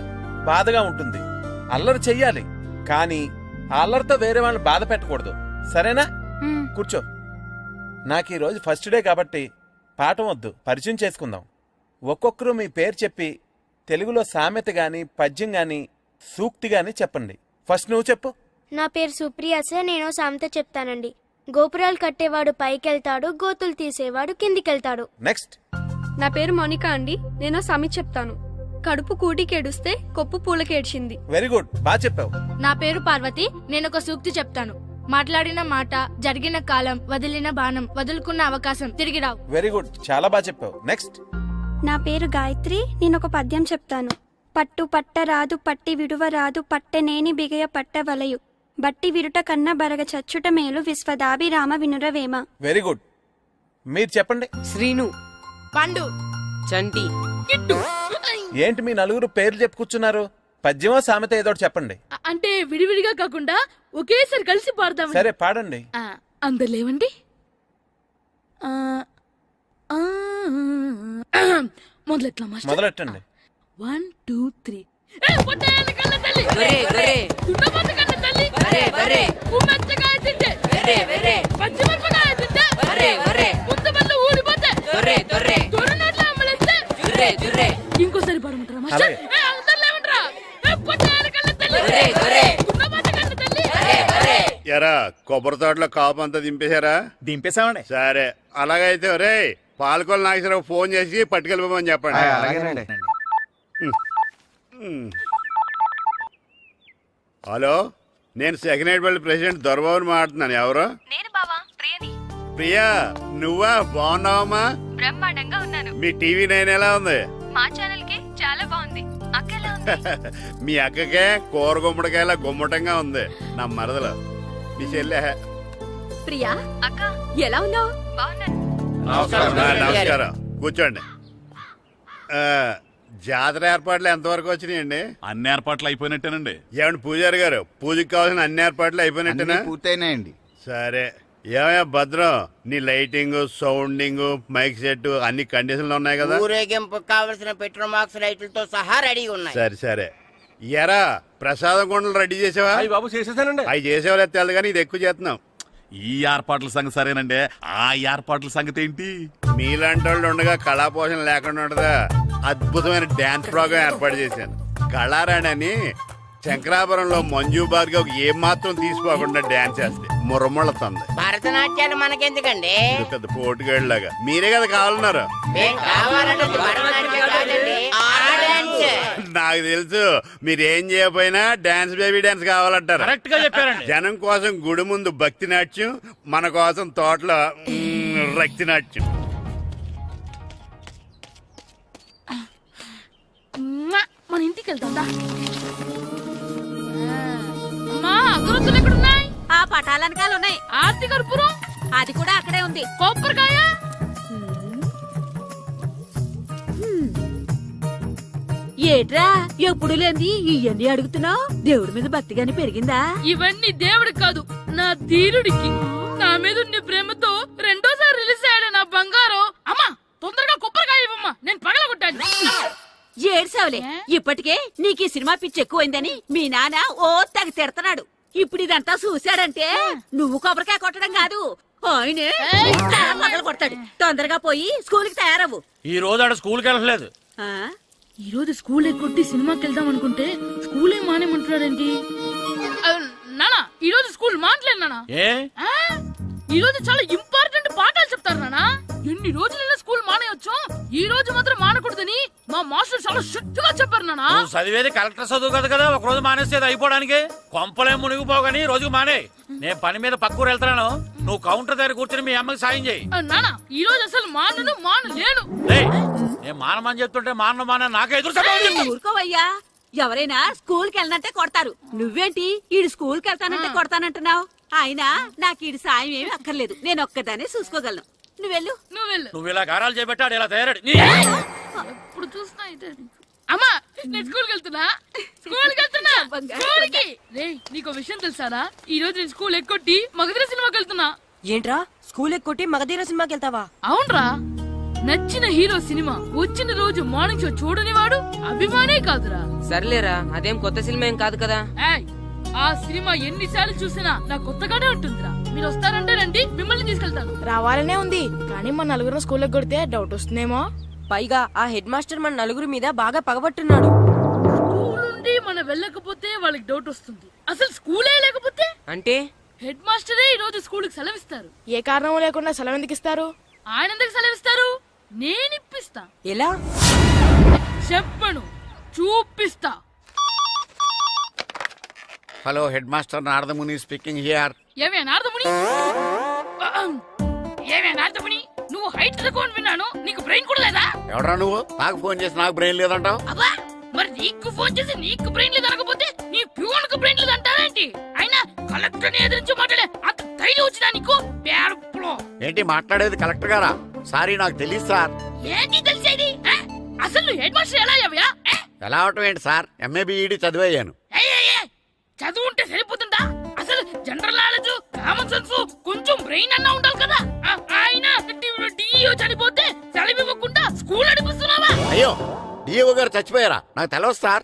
బాధగా ఉంటుంది. అల్లరి చెయ్యాలి, కానీ ఆ అల్లరితో వేరే వాళ్ళని బాధ పెట్టకూడదు, సరేనా? కూర్చో. నాకు ఈ రోజు ఫస్ట్ డే కాబట్టి పాఠం వద్దు, పరిచయం చేసుకుందాం. ఒక్కొక్కరు మీ పేరు చెప్పి తెలుగులో సామెత గాని పద్యం గాని సూక్తి గాని చెప్పండి. ఫస్ట్ నువ్వు చెప్పు. నా పేరు సుప్రియ సార్. నేను సామెత చెప్తానండి. గోపురాలు కట్టేవాడు పైకెళ్తాడు, గోతులు తీసేవాడు కిందికెళ్తాడు. నెక్స్ట్. నా పేరు మోనికా అండి. నేను సామెత చెప్తాను. కడుపు కూటికేడుస్తే కొప్పు పూలకేడ్చింది. వెరీ గుడ్, బాగా చెప్పావు. నా పేరు పార్వతి. నేను ఒక సూక్తి చెప్తాను. మాట్లాడిన మాట, జరిగిన కాలం, వదిలిన బాణం, వదులుకున్న అవకాశం తిరిగి రావు. వెరీ గుడ్, చాలా బాగా చెప్పావు. నెక్స్ట్. నా పేరు గాయత్రి. నేను ఒక పద్యం చెప్తాను. పట్టు పట్టరాదు, పట్టి విడువ రాదు, పట్టనేని బిగయ పట్టవలయు, బట్టి విరుట కన్నా బరగ చచ్చుట మేలు, విశ్వదాభిరామ వినురవేమ. వెరీ గుడ్, మీరు చెప్పండి. శ్రీను, పండు, చంటి, కిట్టు. ఏంటి మీ నలుగురు పేర్లు చెప్పు కూర్చున్నారు? పద్యమో సామెత ఏదో ఒకటి చెప్పండి. అంటే విడివిడిగా కాకుండా ఒకేసారి కలిసి పాడదాం. సరే పాడండి. అందరు లేవండి. మొదలెట్లా మాస్టర్? మొదలెట్టండి. 1 2 3. పొట్టేళ్ళ కళ్ళ తల్లి, దున్నపోత కళ్ళ తల్లి, ఉమ్మెత్తకాయ తింటే, పచ్చిమిరపకాయ తింటే, ముద్దబల్ల ఊడిపోతే, దొరనోట్ల అమ్మలేస్తే, ఇంకోసారి పాడమంటారా మాస్టర్? అందరు లేవంటారా? పొట్టేళ్ళ కళ్ళ తల్లి, దున్నపోత కళ్ళ తల్లి. ఎరా కొబ్బరి తోటలో కాపు అంతా దింపేశారా? దింపేశామండి. సరే అలాగైతే రే పాలకొల నాగేశ్వరరావు ఫోన్ చేసి పట్టుకెళ్ళిపోమని చెప్పండి. అలాగేనండి. హలో, నేను సెకండ్ హెడ్ వాళ్ళ ప్రెసిడెంట్ దొరబాబుని మాట్లాడుతున్నాను. ఎవరు? నేను బావా, ప్రియని. ప్రియా, నువ్వా? బాగున్నావమ్మా? బ్రహ్మాండంగా ఉన్నాను. మీ టీవీ 9 ఎలా ఉంది? మా ఛానల్ కి చాలా బాగుంది. అక్క ఎలా ఉంది? మీ అక్కకే కూర గుమ్మడికాయలా గుమ్మటంగా ఉంది. నా మరదలు మీ చెల్లె. ప్రియా, అక్క ఎలా ఉన్నావు? బాగున్నాను. నమస్కారం, కూర్చోండి. జాతర ఏర్పాట్లు ఎంతవరకు వచ్చినాయండి? అన్ని ఏర్పాట్లు అయిపోయినట్టేనండి. ఏమండి పూజారి గారు, పూజకి కావాల్సిన అన్ని ఏర్పాట్లు అయిపోయినట్టేనా? పూర్తయినాయండి. సరే. ఏమయ్యా భద్రం, నీ లైటింగ్, సౌండింగ్, మైక్ సెట్ అన్ని కండిషన్లు ఉన్నాయి కదా? ఊరేగింపు కావలసిన పెట్రోల్ మార్క్స్ లైట్లతో సహా రెడీ ఉన్నాయి. సరే సరే. ఎరా ప్రసాదం కొండలు రెడీ చేసావా? బాబు చేసేసానండి. అవి చేసేవాళ్ళు తెలదు కానీ ఇది ఎక్కువ చేస్తున్నాం. ఈ ఏర్పాట్ల సంగతి సరేనండి, ఆ ఏర్పాట్ల సంగతి ఏంటి? మీలాంటి వాళ్ళు ఉండగా కళాపోషణ లేకుండా ఉండదా? అద్భుతమైన డాన్స్ ప్రోగ్రామ్ ఏర్పాటు చేశాను. కళారాణి అని శంకరాపురంలో మంజు భార్గవ్ ఏం మాత్రం తీసుకోకుండా డాన్స్ చేస్తే మురముళ్ళతుంది. భరతనాట్యాలు మనకెందుకండి? పెద్ద పోటుగాళ్ళలాగా మీరే కదా కావాలన్నారు. మేం కావాలన్నది భరతనాట్యం కాదండి, ఆ డాన్స్. నాకు తెలుసు, మీరేం చేయకపోయినా డాన్స్ బేబీ డాన్స్ కావాలంటారు. కరెక్ట్ గా చెప్పారండి. జనం కోసం గుడి ముందు భక్తి నాట్యం, మన కోసం తోటలో రక్తి నాట్యం. మన ఇంటికి వెళ్తాం. అమ్మా, అగరొత్తులు ఎక్కడున్నాయి? ఆ పటాలనకాలు ఉన్నాయి. ఆర్తి కర్పూరం అది కూడా అక్కడే ఉంది. కొబ్బరికాయ ఏట్రా ఎప్పుడు లేని ఇవన్నీ అడుగుతున్నావు? దేవుడి మీద భక్తి గాని పెరిగిందా? ఇవన్నీ దేవుడికి కాదు, నా ధీరుడికి. నా మీద ఉన్న ప్రేమతో రెండోసారి రిలీజ్ అయ్యాడు నా బంగారం. అమ్మా, తొందరగా కొబ్బరికాయ ఇవ్వమ్మా, నేను పగలగొట్టాను. ఏడ్సావులే, ఇప్పటికే నీకు ఈ సినిమా పిచ్చి ఎక్కువైందని మీ నాన్న ఓ తెగ తిడతాడు. ఇప్పుడు ఇదంతా చూశాడంటే నువ్వు కొబ్బరికాయ కొట్టడం కాదు, ఆయనే పగల కొడతాడు. తొందరగా పోయి స్కూల్ కి తయారవు. ఈ రోజు ఆడ స్కూల్కి వెళ్ళలేదు. ఈ రోజు స్కూల్ ఎక్కొట్టి సినిమాకి వెళ్దాం అనుకుంటే స్కూల్ ఏం మానేమంటున్నాడేంటి? నానా, ఈ రోజు స్కూల్ మానట్లేదు నానా. ఈ రోజు చాలా ఇంపార్టెంట్ పాఠాలు చెప్తారు నానా. ఎన్ని రోజులైనా స్కూల్ మానేయొచ్చు, ఈ రోజు మాత్రం మానకూడదని మా మాస్టర్ చాలా స్ట్రిక్ట్ గా చెప్పారు నానా. చదివేది కలెక్టర్ చదువు కదా కదా, ఒక రోజు మానేసేది అయిపోవడానికి. కొంపలేం మునిగిపోగాని రోజుకు మానే. నేను పని మీద పక్కూరు వెళ్తాను, నువ్వు కౌంటర్ దగ్గర కూర్చొని మీ అమ్మకి సాయం చేయి. నానా, ఈ రోజు అసలు మానలేను. నేను మానమని చెప్తుంటే మాన నాకే ఎదురు ఊరుకోవయ్యా, ఎవరైనా స్కూల్ కి వెళ్ళనంటే కొడతారు. నువ్వేంటి ఈడు స్కూల్ కి వెళ్తానంటే కొడతానంటున్నావు? అయినా నాకు ఈడు సాయం ఏమి అక్కర్లేదు, నేను ఒక్కదానే చూసుకోగలను. నువ్వెళ్ళు. నువ్వు ఇలా గారాలు చేపెట్టాడు ఇలా తయారాడు. ఇప్పుడు చూస్తా అమ్మా, నేను స్కూల్కి వెళ్తున్నా. స్కూల్కి నీకు విషయం తెలుసారా? ఈ రోజు నేను స్కూల్ ఎక్కొట్టి మగధీర సినిమాకి వెళ్తున్నా. ఏంట్రా, స్కూల్ ఎక్కొట్టి మగధీర సినిమాకి వెళ్తావా? అవునరా, నచ్చిన హీరో సినిమా వచ్చిన రోజు మార్నింగ్ షో చూడని వాడు అభిమానే కాదురా. సర్లేరా, అదేం కొత్త సినిమా ఏం కాదు కదా. ఆ సినిమా ఎన్నిసార్లు చూసినా నా కొత్తగానే ఉంటుందిరా. మీరు వస్తారంటే రండి, మిమ్మల్ని తీసుకెళ్తా. తీసుకెళ్తాను. రావాలనే ఉంది కానీ మన నలుగురు స్కూల్కి కొడితే డౌట్ వస్తుందేమో. పైగా ఆ హెడ్ మాస్టర్ మన నలుగురి మీద బాగా పగబట్టున్నాడు. స్కూల్ నుండి మనం వెళ్ళకపోతే వాళ్ళకి డౌట్ వస్తుంది. అసలు స్కూలే లేకపోతే అంటే హెడ్ మాస్టరే ఈ రోజు స్కూల్కి సెలవిస్తారు. ఏ కారణం లేకుండా సెలవు ఎందుకు ఇస్తారు? ఆయన ఎందుకు సెలవిస్తారు? నేను ఇప్పిస్తా. ఎలా చెప్పను, చూపిస్తా. Hello head master Naradamuni speaking here. ఏమే నారదముని, ఏమే నారదముని, నువ్వు హైట్ తక్కువ విన్నాను. నీకు బ్రెయిన్ కూడా లేదా? ఎవడా నువ్వు? నాకు ఫోన్ చేసి నాకు బ్రెయిన్ లేదంటావు? అబ్బా, మరి నీకు ఫోన్ చేసి నీకు బ్రెయిన్ లేదు అనకపోతే నీ ప్యూన్ కు బ్రెయిన్ లేదు అంటారేంటి? అయినా కలెక్టర్ ని ఎదిరించి మాట్లాడే అంత ధైర్యం వచ్చినా నీకు? పేరులో ఏంటి మాట్లాడేది కలెక్టర్ గారా? సారీ నాకు తెలియదు సార్. ఏంటి తెలిసేది? అసలు నువ్వు హెడ్ మాస్టర్ ఎలా అయ్యావయ్యా? ఎలా అవటం ఏంటి సార్? ఎంఏబిఈడి చదివయ్యాను. చదువు ఉంటే సరిపోతుందా? అసలు జనరల్ నాలెడ్జ్, కామన్ సెన్స్, కొంచెం బ్రెయిన్ అన్నా ఉండాలి కదా. ఆయన డిఇఓ చనిపోతే సెలవు ఇవ్వకుండా స్కూల్ నడిపిస్తున్నావా? అయ్యో, డిఓ గారు చచ్చిపోయారా? నాకు తెలవదు సార్.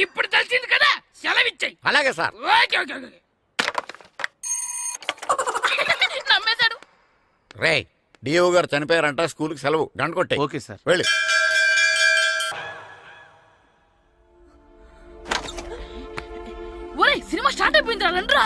ఇప్పుడు తెలిసింది కదా, సెలవిచ్చాయి. అలాగే సార్. Okay okay okay. నమ్మేశాడు. రే, డిఓ గారు చనిపోయారంట, స్కూల్కి సెలవు. గంట కొట్టే. Okay sir. వెళ్ళి. ఒరేయ్, సినిమా స్టార్ట్ అయిపోయింది, రండ్రా.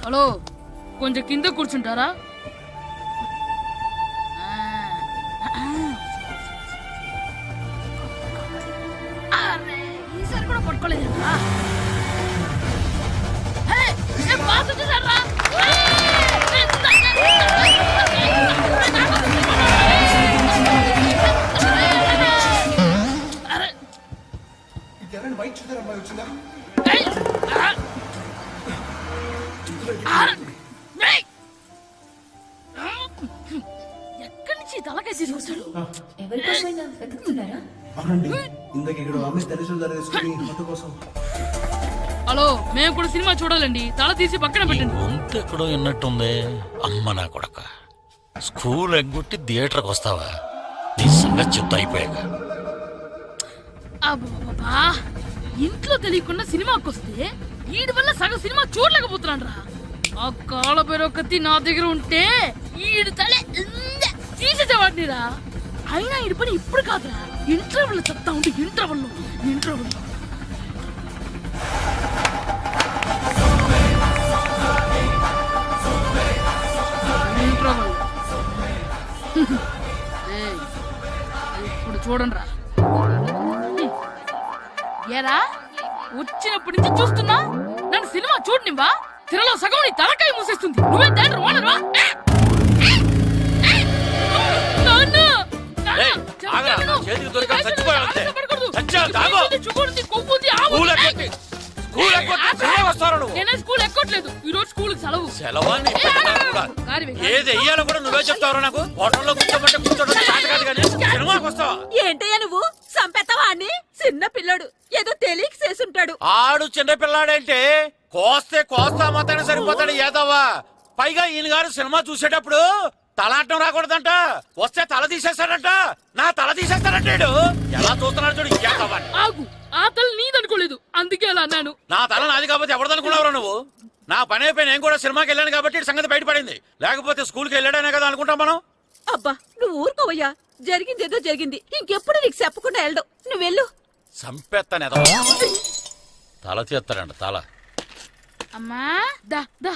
హలో, కొంచెం కింద కూర్చుంటారా? ఈసారి కూడా పట్టుకోలేదు. ఎక్కడి నుంచి తలకాయ తీసుకొచ్చాడు? హలో, మేము కూడా సినిమా చూడాలండి. తల తీసి పక్కన పెట్టండి. గొంతు ఎక్కడో విన్నట్టుంది. అమ్మ నా కొడక, స్కూల్ ఎగ్గొట్టి థియేటర్కి వస్తావా? నీ సంగతి చెప్తా అయిపోయాక. అబ్బా, ఇంట్లో తెలియకుండా సినిమాకి వస్తే వీడి వల్ల సగం సినిమా చూడలేకపోతున్నాడు రా. ఆ కాళ్ళ పేరొకటి నా దగ్గర ఉంటే ఈడు తలే తీసేసేవాడిని రా. అయినా ఈడి పని ఇప్పుడు కాదురా, ఇంటర్వెల్ చెప్తా ఉంటే ఇంటర్వెల్ ఇప్పుడు చూడండి రా. ఏరా, వచ్చినప్పటి నుంచి చూస్తున్నా, నన్ను సినిమా చూడనివ్వా? తిరలో సగం నీ తలకాయ మూసేస్తుంది. నువ్వే దాని రోనర్వా? నేనే స్కూల్ ఎక్కట్లేదు. ఈ రోజు స్కూల్ సెలవు. ఏది వెయ్యాలో కూడా నువ్వే చెప్తావు. నాకు హోటల్లో కూర్చోబట్టే కూర్చోబట్టి ఏంటయ్యా నువ్వు? సంపెత్తవా అని? చిన్న పిల్లడు ఏదో తెలియక చేసుంటాడు. ఆడు చిన్న పిల్లాడంటే కోస్తే కోస్తా మాత్రమే సరిపోతాడు ఏదవ్వా. పైగా ఈయన గారు సినిమా చూసేటప్పుడు తలాటం రాకూడదంట. వస్తే తల తీసేస్తాడంట. నా తల తీసేస్తాడంటాడు. ఎలా చూస్తున్నాడు చూడు. ఇంకేదవ్వాలి. ఆగు, ఆ తల నీదనుకోలేదు, అందుకే అలా అన్నాను. నా తల నాది కాబట్టి ఎవరిదనుకున్నావురా నువ్వు? నా పని అయిపోయి నేను కూడా సినిమాకి వెళ్ళాను కాబట్టి సంగతి బయటపడింది. లేకపోతే స్కూల్కి వెళ్ళాడనే కదా అనుకుంటాం మనం. అబ్బా, నువ్వు ఊరుకోవయ్యా. జరిగింది ఏదో జరిగింది. ఇంకెప్పుడు నీకు చెప్పకుండా వెళ్ళడం. నువ్వు వెళ్ళు. సంపెత్తనే తల తీస్తాడంట. తల అమ్మా, దా దా.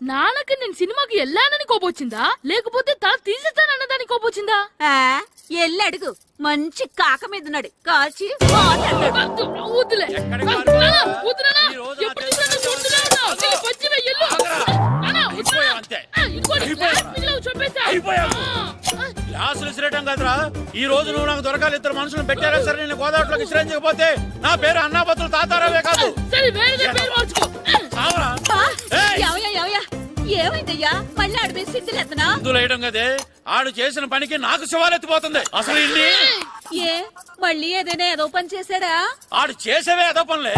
నాన్నకి నేను సినిమాకి వెళ్ళానని కోపొచ్చిందా, లేకపోతే తల తీసేస్తానన్నదాని కోపొచ్చిందా? ఎల్లి అడుగు. మంచి కాక మీద ఉన్నాడు. కాల్చి వద్దులే. గ్లాసులు విసిరేయటం కదరా. ఈ రోజు నువ్వు నాకు దొరకాలి. ఇద్దరు మనుషులు పెట్టారా సరే, నేను గోదావరిలోకి విసిరించకపోతే నా పేరు అన్నాపత్రులు తాతారావే కాదు. ఏమైందయ్యా? మళ్ళీ ఆడు మీద సిద్ధులేతనా? వేయడం కదే. ఆడు చేసిన పనికి నాకు శివాలెత్తిపోతుంది. అసలు ఇన్ని ఏ మళ్ళీ ఏదైనా ఏదో పని చేశాడా? ఆడు చేసేవే ఏదో పనులే.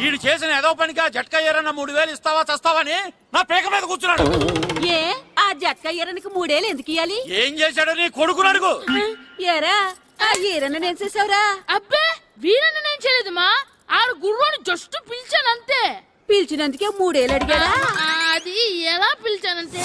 ఈడు చేసిన ఏదో పనిగా జట్కా ఏరన్న 3000 ఇస్తావా చస్తావని నా పేక మీద కూర్చున్నాడు. ఏ ఆ జట్కా ఈరనికి 3 ఏళ్ళు ఎందుకు ఇయ్యాలి? ఏం చేశాడో నీ కొడుకుని అడుగు. ఏరా ఆ ఈరన్న నేను చేసావురా? అబ్బే వీరన్న నేను చేయలేదమ్మా, ఆడు గుర్రాన్ని జస్ట్ పిలిచానంతే. పిలిచినందుకే 3 ఏళ్ళు అడిగాడా? అది ఎలా పిలిచానంటే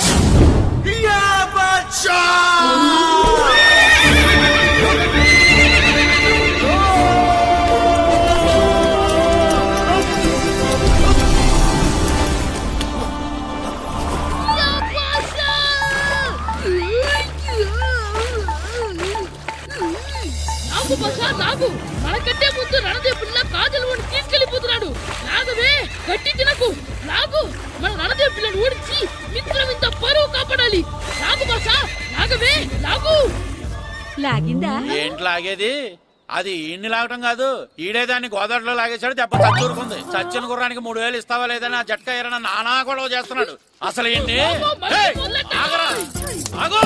నాగు బసా నాగు, మనకంటే ముందు రణదేవుడిలా కాజలవాడిని తీసుకెళ్లిపోతున్నాడు. నాగవే గట్టి తినకు, నాగు మన రణదేవుడిని ఓడించి మిత్రమింత పరువు కాపాడాలి. నాగు బసా నాగవే నాగు. లాగిందా? ఏంటి లాగేది? అది ఈయన్ని లాగటం కాదు, ఈడే దాన్ని గోదావరిలో లాగేశాడు. దెబ్బ చచ్చూరుకుంది. చచ్చిన గుర్రానికి 3000 ఇస్తావా లేదని ఆ జట్కా ఏరన్న నానా గొడవ చేస్తున్నాడు. అసలు ఏంటి? ఆగరా, ఆగు.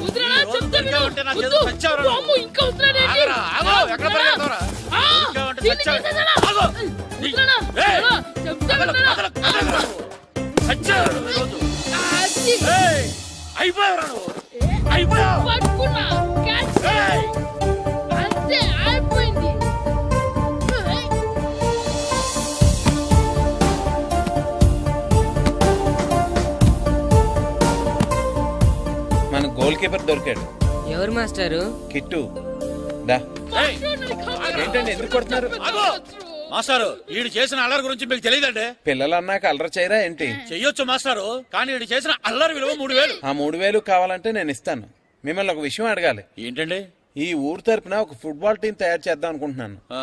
వదిలేనా చెప్తే ఇంకా విను. ఉంటే నా వద్దు. చేతులు చచ్చావురా నువ్వు. అమ్మో, ఇంకా వదిలేనా ఏంటి? ఆగరా, ఆగు. ఎక్కడ పరిగెడతావురా? ఆ, ఇంకా ఉంటే దీన్ని చచ్చావు. చేసేసానా? ఆగు. వదిలేనా? ఏయ్. ఆ, చెప్తే కదలకు, వినరా? కదలకు, కదలకు. చచ్చావు నువ్వు ఈరోజు. అది. ఏయ్, అయిపోయావురా నువ్వు. అయిపోయావు. పట్టుకున్నా. క్యాచ్. ఏయ్. అంతే అయిపోయింది. ఏయ్. మన గోల్ కీపర్ దొరికాడు. ఎవరు మాస్టారు? కిట్టు దా. ఏయ్, ఏంటండి ఎందుకు కొడుతున్నారు? ఆగు. మాస్టారు, ఈడు చేసిన అల్లరి గురించి మీకు తెలియదండి. పిల్లలు అన్నాక అల్లరి చేయరా ఏంటి? చెయ్యొచ్చు మాస్టారు, కానీ ఈడు చేసిన అల్లరి విలువ 3000. ఆ 3000 కావాలంటే నేను ఇస్తాను. మిమ్మల్ని ఒక విషయం అడగాలి. ఏంటండి? ఈ ఊరు తరపున ఒక ఫుట్బాల్ టీం తయారు చేద్దాం అనుకుంటున్నాను. ఆ,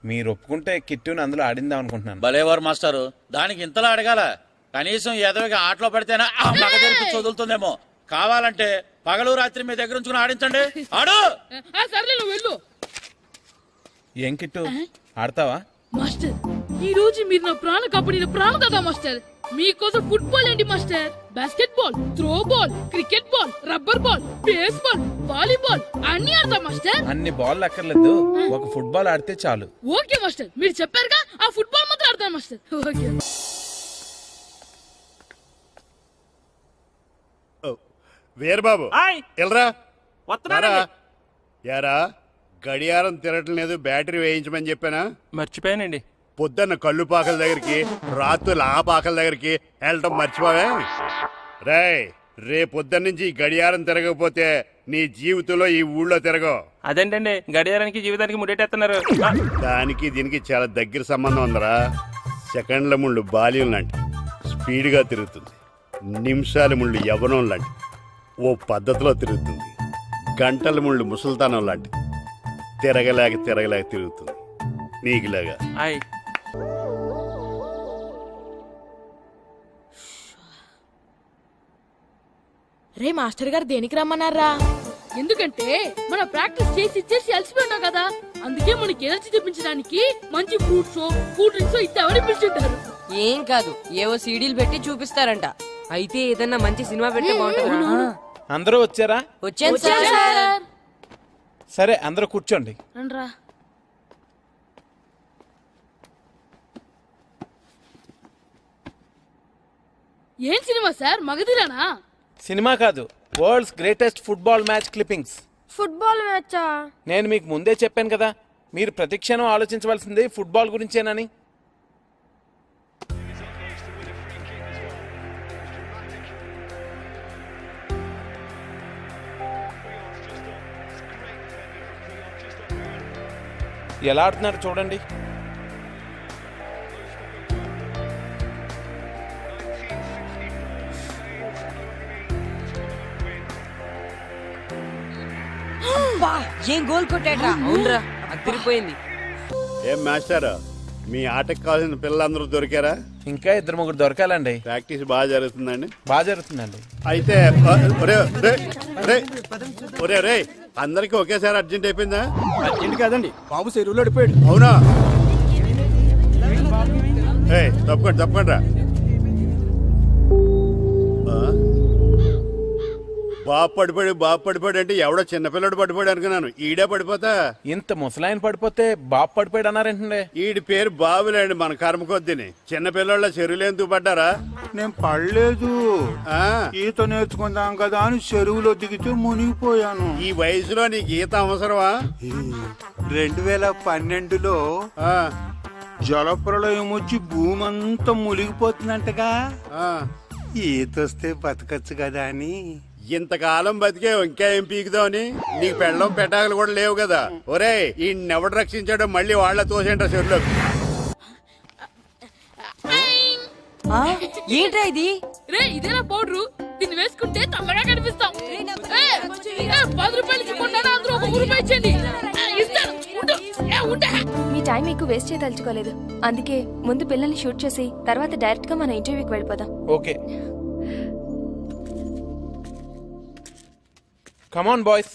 మీరు ఒప్పుకుంటే కిట్టుని అందులో ఆడిందాం అనుకుంటున్నాను. భలేవారు మాస్టారు, దానికి ఇంతలా అడగాల? కనీసం ఏదోగా ఆటలో పడితేనా ఆ మగ తెరిపి వదులుతుందేమో. కావాలంటే పగలు రాత్రి మీ దగ్గర ఉంచుకుని ఆడించండి. ఆడు. ఆ, సర్లే నువ్వు వెళ్ళు. ఏం కిట్టు ఆడతావా? మాస్టర్, ఈ రోజు మీరు నా ప్రాణ కాపాడిన ప్రాణదాత మాస్టర్. మీకోసం ఫుట్బాల్ ఏంటి master, basket ball, throw ball, cricket ball, rubber ball, base ball, volleyball అన్ని ఆడతా మాస్టర్. అన్ని బాల్ అక్కర్లేదు, ఒక ఫుట్బాల్ ఆడితే చాలు. ఓకే మాస్టర్, మీరు చెప్పారుగా, ఆ ఫుట్బాల్ మాత్రం ఆడతాను మాస్టర్. ఓకే. వీరబాబు హాయ్ ఎల్రా వస్తున్నానండి. యారా గడియారం తిరగటం లేదు, బ్యాటరీ వేయించమని చెప్పానా? మర్చిపోయానండి. పొద్దున్న కళ్ళు పాకల దగ్గరికి, రాత్రులు ఆ పాకల దగ్గరికి వెళ్ళటం మర్చిపోవే. రేపొద్దున్న నుంచి ఈ గడియారం తిరగకపోతే నీ జీవితంలో ఈ ఊళ్ళో తిరగవు. అదేంటండి గడియారానికి జీవితానికి ముడేటేస్తున్నారు. దానికి దీనికి చాలా దగ్గర సంబంధం ఉందరా. సెకండ్ల ముళ్ళు బాల్యం లాంటి స్పీడ్గా తిరుగుతుంది. నిమిషాల ముళ్ళు యవ్వనం లాంటి ఓ పద్ధతిలో తిరుగుతుంది. గంటల ముళ్ళు ముసల్తానం లాంటి తిరగలేక తిరుగుతుంది. నీకులాగా హాయ్ రే మాస్టర్ గారు దేనికి రమ్మన్నారా? ఎందుకంటే మనం ప్రాక్టీస్ చేసి అలసిపోయి ఉంటాం కదా, అందుకే మనకి ఎనర్జీ తెప్పించడానికి మంచి ఫ్రూట్స్ కూల్ డ్రింక్స్ ఇద్దామని పిలుచుంటారు. ఏం కాదు, ఏవో సీడీలు పెట్టి చూపిస్తారంట. అయితే ఏదన్నా మంచి సినిమా పెట్టి బాగుంటుంది. అందరూ వచ్చారా? వచ్చాను సార్. సరే అందరూ కూర్చోండి. రండ్రా. ఏం సినిమా సార్, మగధీరానా? సినిమా కాదు, world's greatest football match clippings. Football మ్యాచా? నేను మీకు ముందే చెప్పాను కదా, మీరు ప్రతిక్షణం ఆలోచించవలసింది ఫుట్బాల్ గురించేనని. ఎలా ఆడుతున్నారు చూడండి. ఏం గోల్ కొట్టాడ్రా. అవునరా, అదిరిపోయింది. ఏం మాస్టర్, మీ ఆటకు కావాల్సిన పిల్లలందరూ దొరికారా? ఇంకా 2-3 దొరకాలండి. ప్రాక్టీస్ బాగా జరుగుతుందండి? బాగా జరుగుతుందండి. అయితే ఒరే అందరికి ఒకేసారి అర్జెంట్ అయిపోయిందా? అర్జెంట్ కాదండి, బాబు చెరువులో అడిపోయాడు. అవునా? తప్పకుండా రా. బాబు పడిపోయాడు అంటే ఎవడో చిన్నపిల్లడు పడిపోయాడు అనుకున్నాను. ఈడే పడిపోతా. ఇంత ముసలాయన పడిపోతే బాబు పడిపోయాడు అన్నారేంటండి? ఈడి పేరు బాబులేండి, మన కర్మ కొద్దిని. చిన్నపిల్లల చెరువులు ఎందుకు పడ్డారా? నేను పడలేదు, ఈత నేర్చుకుందాం కదా అని చెరువులో దిగితే మునిగిపోయాను. ఈ వయసులో నీకు ఈత అవసరమా? 2012లో జలప్రలయం వచ్చి భూమి అంతా మునిగిపోతుందంటగా. ఈతొస్తే బతకచ్చు కదా అని. ఇంతకాలం బతికే ఇంకా ఏం పీకుదామని? నీకు పెళ్ళం పెట్టాకలు కూడా లేవు కదా. ఒరే ఈ ఎవడు రక్షించాడో మళ్ళీ వాళ్ళ తోసేంట చెరువులో. ఏంట్రా ఇది? రే ఇదేనా పౌడరు? దీన్ని వేసుకుంటే తమ్మగా కనిపిస్తాం. 10 రూపాయలు ఇచ్చుకున్నాను, అందరూ 1 రూపాయి ఇచ్చేయండి. ఇస్తాను. మీ టైం ఎక్కువ వేస్ట్ చేయదలుచుకోలేదు, అందుకే ముందు పిల్లల్ని షూట్ చేసి తర్వాత డైరెక్ట్ గా మన ఇంటర్వ్యూకి వెళ్ళిపోదాం. Okay, come on boys.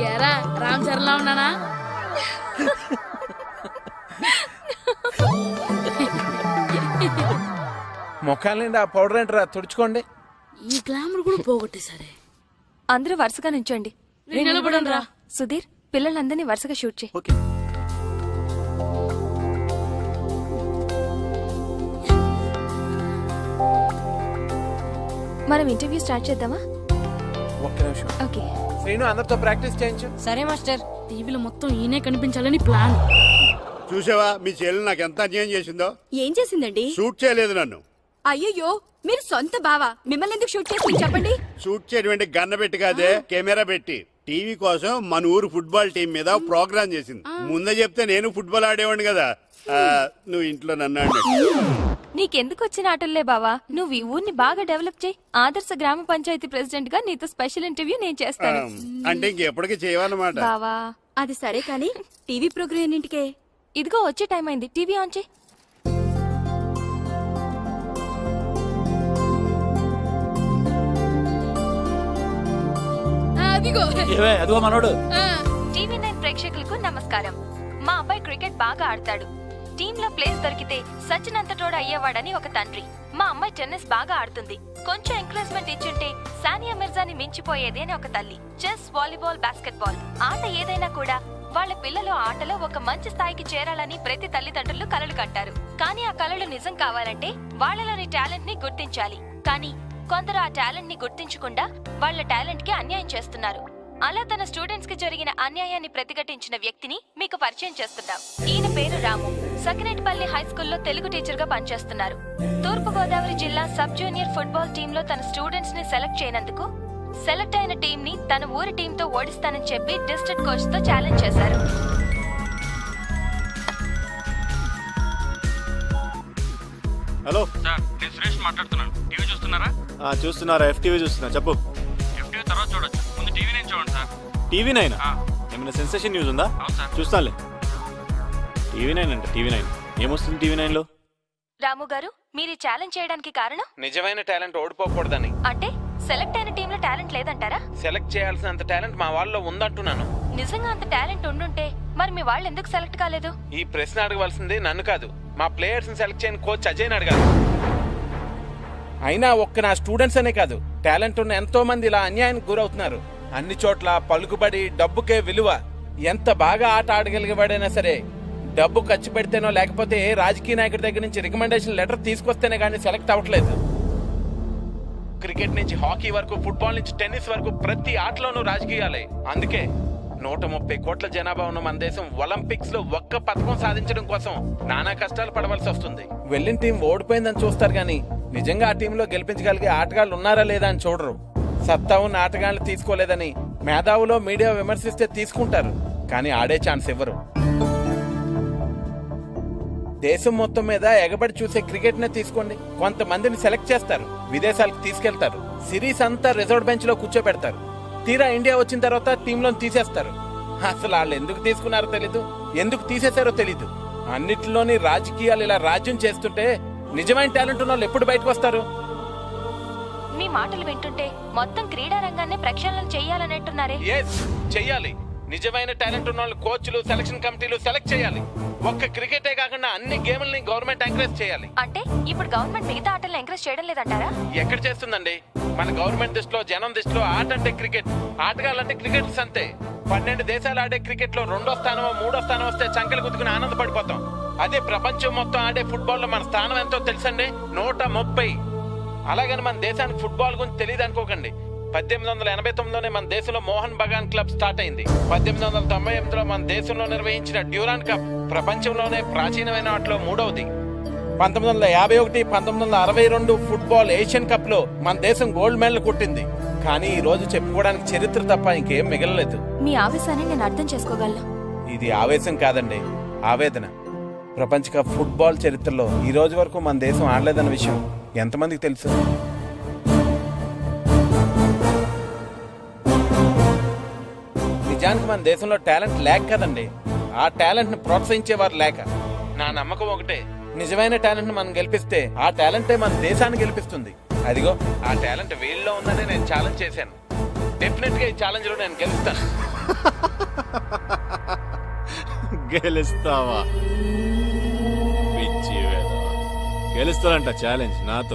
ఎరా రామ్ చరణ్ లా ఉన్నానా? ముఖాల నిండా ఆ పౌడర్ ఏంట్రా, తుడుచుకోండి. ఈ గ్లామర్ కూడా పోగొట్టేసరే. అందరూ వరుసగా నించోండి. నిలబడండి రా. సుధీర్, పిల్లలందరినీ వరుసగా షూట్ చేయి. మనం ఇంటర్వ్యూ స్టార్ట్ చేద్దామా? ఒక్క నిమిషం. ఓకే. శ్రీను, అందరితో ప్రాక్టీస్ చేయించు. సరే మాస్టర్. టీవీలో మొత్తం ఈయనే కనిపించాలని ప్లాన్. చూసావా మీ చెల్లి నాకు ఎంత అన్యాయం చేసిందో? ఏం చేసిందండి? షూట్ చేయలేదు నన్ను. అయ్యయ్యో, మీరు సొంత బావా, మిమ్మల్ని ఎందుకు షూట్ చేసి చెప్పండి. షూట్ చేయడం గన్న పెట్టి కాదే, కెమెరా పెట్టి. టీవీ కోసం మన ఊరు ఫుట్బాల్ టీం మీద ప్రోగ్రామ్ చేసింది. ముందే చెప్తే నేను ఫుట్బాల్ ఆడేవాడిని కదా. నువ్వు ఇంట్లో నన్ను ఆడినట్టు. నీకెందుకు వచ్చిన ఆటల్లే బావా, నువ్వు ఈ ఊరిని బాగా డెవలప్ చేయి. ఆదర్శ గ్రామ పంచాయతీ ప్రెసిడెంట్ గా నీతో స్పెషల్ ఇంటర్వ్యూ నేను చేస్తాను. అంటే ఇంకెప్పటికీ చేయవన్నమాట. బావా అది సరే కానీ టీవీ ప్రోగ్రామ్ ఎన్నింటికే? ఇదిగో వచ్చే టైం అయింది, టీవీ ఆన్ చేయి. అదిగో మనోడు. టీవీ 9 ప్రేక్షకులకు నమస్కారం. మా అబ్బాయి క్రికెట్ బాగా ఆడతాడు. టీంలో ప్లేస్ దొరికితే సచిన్ అంతటోడు అయ్యేవాడని ఒక తండ్రి. మా అమ్మాయి టెన్నిస్ బాగా ఆడుతుంది. కొంచెం ఎంకరేజ్మెంట్ ఇచ్చుంటే సానియా మిర్జాని మించిపోయేది అని ఒక తల్లి. చెస్, వాలీబాల్, బాస్కెట్బాల్ ఆట ఏదైనా కూడా వాళ్ళ పిల్లలు ఆటలో ఒక మంచి స్థాయికి చేరాలని ప్రతి తల్లిదండ్రులు కలలు కంటారు. కానీ ఆ కలలు నిజం కావాలంటే వాళ్ళలోని టాలెంట్ ని గుర్తించాలి. కానీ కొందరు ఆ టాలెంట్ ని గుర్తించకుండా వాళ్ళ టాలెంట్ కి అన్యాయం చేస్తున్నారు. అలా తన స్టూడెంట్స్ కి జరిగిన అన్యాయాన్ని ప్రతిఘటించిన వ్యక్తిని మీకు పరిచయం చేస్తున్నాం. ఈయన పేరు రాము. సకినేటిపల్లి హై స్కూల్లో తెలుగు టీచర్ గా పనిచేస్తున్నారు. తూర్పు గోదావరి జిల్లా సబ్ జూనియర్ ఫుట్బాల్ టీమ్ లో తన స్టూడెంట్స్ ని సెలెక్ట్ చేయనందుకు సెలెక్ట్ అయిన టీం ని తన ఊరి టీం తో ఓడిస్తానని చెప్పి డిస్ట్రిక్ట్ కోచ్ తో ఛాలెంజ్ చేశారు. హలో సార్, నేను సురేష్ మాట్లాడుతున్నాను. టీవీ చూస్తున్నారా? చూస్తున్నారా? FTV చూస్తున్నా. చెప్పు. FTV తర్వాత చూడొచ్చు, ముందు టీవీ నేను చూడండి సార్. TV 9 ఏమైనా సెన్సేషన్ న్యూస్ ఉందా? చూస్తానులే. TV 9 అంట. TV 9 ఏమొస్తుంది TV 9 లో? రాము గారు, మీరు ఛాలెంజ్ చేయడానికి కారణం? నిజమైన టాలెంట్ ఓడిపోకూడదని. అంటే సెలెక్ట్ అయిన టీంలో టాలెంట్ లేదంటారా? సెలెక్ట్ చేయాల్సినంత టాలెంట్ మా వాళ్ళలో ఉందంటున్నాను. నిజంగా అంత టాలెంట్ ఉండుంటే మరి మీ వాళ్ళు ఎందుకు సెలెక్ట్ కాలేదు? ఈ ప్రశ్న అడగవలసింది నన్ను కాదు, మా ప్లేయర్స్ ని సెలెక్ట్ చేయని కోచ్ అజయ్ అడగాలి. అయినా ఒక్క నా స్టూడెంట్స్ అనే కాదు, టాలెంట్ ఉన్న ఎంతో మంది ఇలా అన్యాయానికి గురవుతున్నారు. అన్ని చోట్ల పలుకుబడి, డబ్బుకే విలువ. ఎంత బాగా ఆట ఆడగలిగేవాడైనా సరే డబ్బు ఖర్చు పెడితేనో లేకపోతే రాజకీయ నాయకుడి దగ్గర నుంచి రికమెండేషన్ లెటర్ తీసుకొస్తేనే కానీ సెలెక్ట్ అవ్వట్లేదు. క్రికెట్ నుంచి హాకీ వరకు, ఫుట్బాల్ నుంచి టెన్నిస్ వరకు ప్రతి ఆటలోనూ రాజకీయాలే. అందుకే 130 కోట్ల జనాభా ఉన్న మన దేశం ఒలింపిక్స్ లో ఒక్క పథకం సాధించడం కోసం నానా కష్టాలు పడవలసి వస్తుంది. వెళ్ళిన టీం ఓడిపోయిందని చూస్తారు కానీ నిజంగా ఆ టీంలో గెలిపించగలిగే ఆటగాళ్లు ఉన్నారా లేదా అని చూడరు. సత్తా ఉన్న ఆటగాళ్లు తీసుకోలేదని మేధావులో మీడియా విమర్శిస్తే తీసుకుంటారు, కానీ ఆడే ఛాన్స్ ఇవ్వరు. దేశం మొత్తం మీద ఎగబడి చూసే క్రికెట్ నే తీసుకోండి. కొంతమందిని సెలెక్ట్ చేస్తారు, విదేశాలకు తీసుకెళ్తారు, సిరీస్ అంతా రిజర్వ్ బెంచ్ లో కూర్చోబెడతారు. తీరా ఇండియా వచ్చిన తర్వాత టీంలో తీసేస్తారు. అసలు వాళ్ళు ఎందుకు తీసుకున్నారో తెలీదు, ఎందుకు తీసేశారో తెలీదు. అన్నిటిలోని రాజకీయాలు ఇలా రాజ్యం చేస్తుంటే నిజమైన టాలెంట్ ఉన్న వాళ్ళు ఎప్పుడు బయటకు వస్తారు? మీ మాటలు వింటుంటే మొత్తం క్రీడా రంగాన్ని ప్రక్షాళన చెయ్యాలనంటున్నారే. చెయ్యాలి. నిజమైన టాలెంట్ ఉన్న వాళ్ళు కోచ్లు సెలక్షన్ కమిటీలు సెలెక్ట్ చేయాలి. ఒక్క క్రికెటే కాకుండా అన్ని గేముల్ని గవర్నమెంట్ ఎంకరేజ్ చేయాలి. అంటే ఇప్పుడు గవర్నమెంట్ మిగతా ఆటలను ఎంకరేజ్ చేయడం లేదంటారా? ఎక్కడ చేస్తుందండి? మన గవర్నమెంట్ దృష్టిలో, జనం దృష్టిలో ఆట అంటే క్రికెట్, ఆటగాళ్ళంటే క్రికెటర్స్ అంతే. 12 దేశాలు ఆడే క్రికెట్ లో 2వ స్థానమో 3వ స్థానం వస్తే చంకలు గుద్దుకుని ఆనందపడిపోతాం. అదే ప్రపంచం మొత్తం ఆడే ఫుట్బాల్ లో మన స్థానం ఎంతో తెలుసండి, 130. అలాగని మన దేశానికి ఫుట్బాల్ గురించి తెలియదు అనుకోకండి. 1889లోనే మన దేశంలో మోహన్ బగాన్ క్లబ్ స్టార్ట్ అయింది. 1898లో మన దేశంలో నిర్వహించిన డ్యూరాన్ కప్ ప్రపంచంలోనే ప్రాచీనమైన ఆటలో 3వది. 1951, 1962 ఫుట్బాల్ ఏషియన్ కప్ లో మన దేశం గోల్డ్ మెడల్ కొట్టింది. కానీ ఈ రోజు చెప్పుకోవడానికి చరిత్ర తప్ప ఇంకేం మిగలలేదు. మీ ఆవేశాన్ని నేను అర్థం చేసుకోగలను. ఇది ఆవేశం కాదండి, ఆవేదన. ప్రపంచ కప్ ఫుట్బాల్ చరిత్రలో ఈ రోజు వరకు మన దేశం ఆడలేదన్న విషయం ఎంతమందికి తెలుసు? నిజానికి మన దేశంలో టాలెంట్ లేక కదండి, ఆ టాలెంట్ ని ప్రోత్సహించేవారు లేక. నా నమ్మకం ఒకటే, నిజమైన టాలెంట్ ని మనం గెలిపిస్తే ఆ టాలెంటే మన దేశాన్ని గెలిపిస్తుంది. అదిగో ఆ టాలెంట్ వీళ్ళలో ఉందని నేను ఛాలెంజ్ చేశాను. డెఫినెట్ గా ఈ ఛాలెంజ్ లో నేను గెలుస్తాను. గెలుస్తావా? పిచ్చి వేధవా. గెలుస్తానంట ఛాలెంజ్ నాతో.